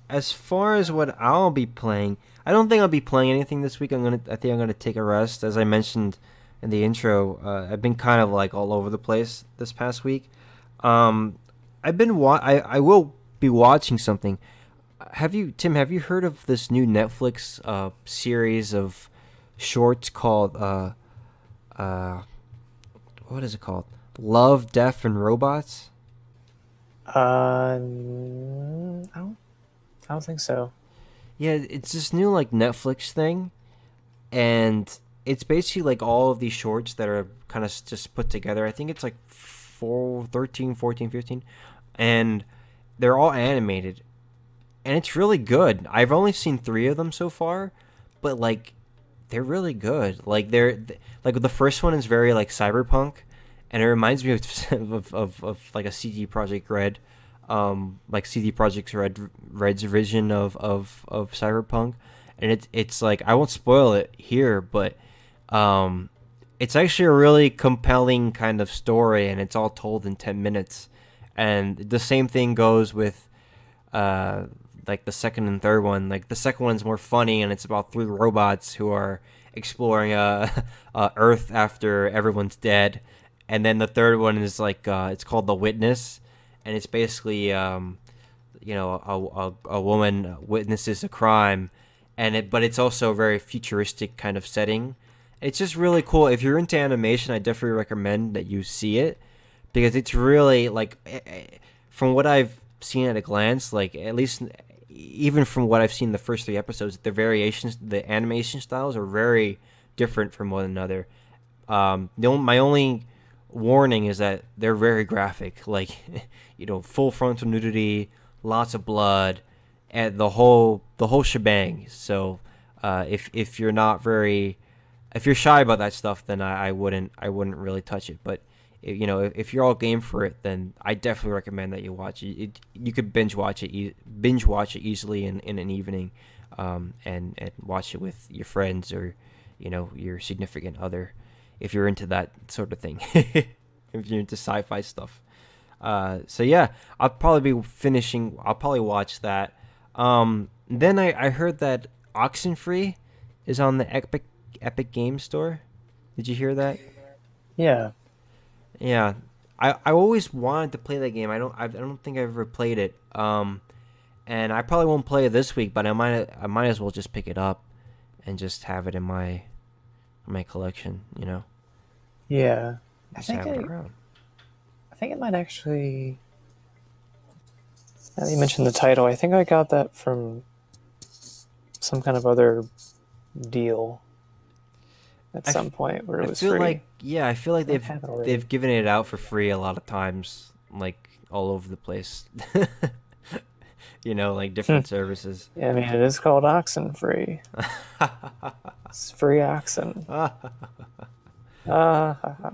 as far as what I'll be playing, I don't think I'll be playing anything this week. I think I'm gonna take a rest. As I mentioned in the intro, I've been kind of like all over the place this past week. Um, I will be watching something. Tim? Have you heard of this new Netflix series of shorts called uh what is it called? Love, Death, and Robots. I don't think so. Yeah, it's this new like Netflix thing, and it's basically like all of these shorts that are kind of just put together. I think it's like 13, 14, 15, and they're all animated, and it's really good. I've only seen 3 of them so far, but like they're really good. Like the first one is very like cyberpunk, and it reminds me of like a CD Project Red, like CD Project Red's vision of cyberpunk, and it's like I won't spoil it here, but um, it's actually a really compelling kind of story, and it's all told in 10 minutes, and the same thing goes with uh like the second and third one. Like the second one's more funny, and it's about 3 robots who are exploring Earth after everyone's dead. And then the third one is like it's called The Witness, and it's basically a woman witnesses a crime, but it's also a very futuristic kind of setting. It's just really cool. If you're into animation, I definitely recommend that you see it because it's really like from what I've seen at a glance, like at least even from what I've seen the first 3 episodes, the variations, the animation styles are very different from one another. My only warning is that they're very graphic, like full frontal nudity, lots of blood, and the whole shebang. So if you're not very if you're shy about that stuff, then I wouldn't really touch it. But if you're all game for it, then I definitely recommend that you watch it. You could binge watch it easily in an evening, and watch it with your friends or your significant other, if you're into that sort of thing. If you're into sci-fi stuff. So yeah, I'll probably watch that. Then I heard that Oxenfree is on the Epic Game Store. Did you hear that? Yeah, Yeah, I always wanted to play that game. I don't think I've ever played it. And I probably won't play it this week, but I might as well just pick it up and just have it in my collection. yeah. I Just think have it I, around. I think it might actually. Now that you mentioned the title, I think I got that from some kind of other deal at I, some f- point where I it was feel free. like yeah, I feel like I might they've have it already. they've given it out for free a lot of times, like all over the place. Like different services. Yeah, I mean, it is called Oxenfree. It's free oxen. Ah, ha, ha.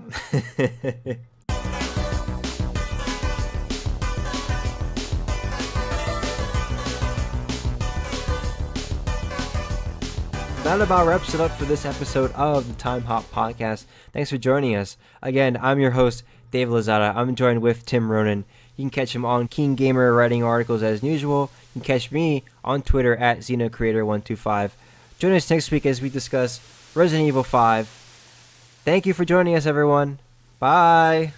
That about wraps it up for this episode of the Time Hop Podcast. Thanks for joining us. Again, I'm your host, Dave Lozada. I'm joined with Tim Ronan. You can catch him on King Gamer writing articles as usual. You can catch me on Twitter at XenoCreator125. Join us next week as we discuss Resident Evil 5. Thank you for joining us, everyone. Bye.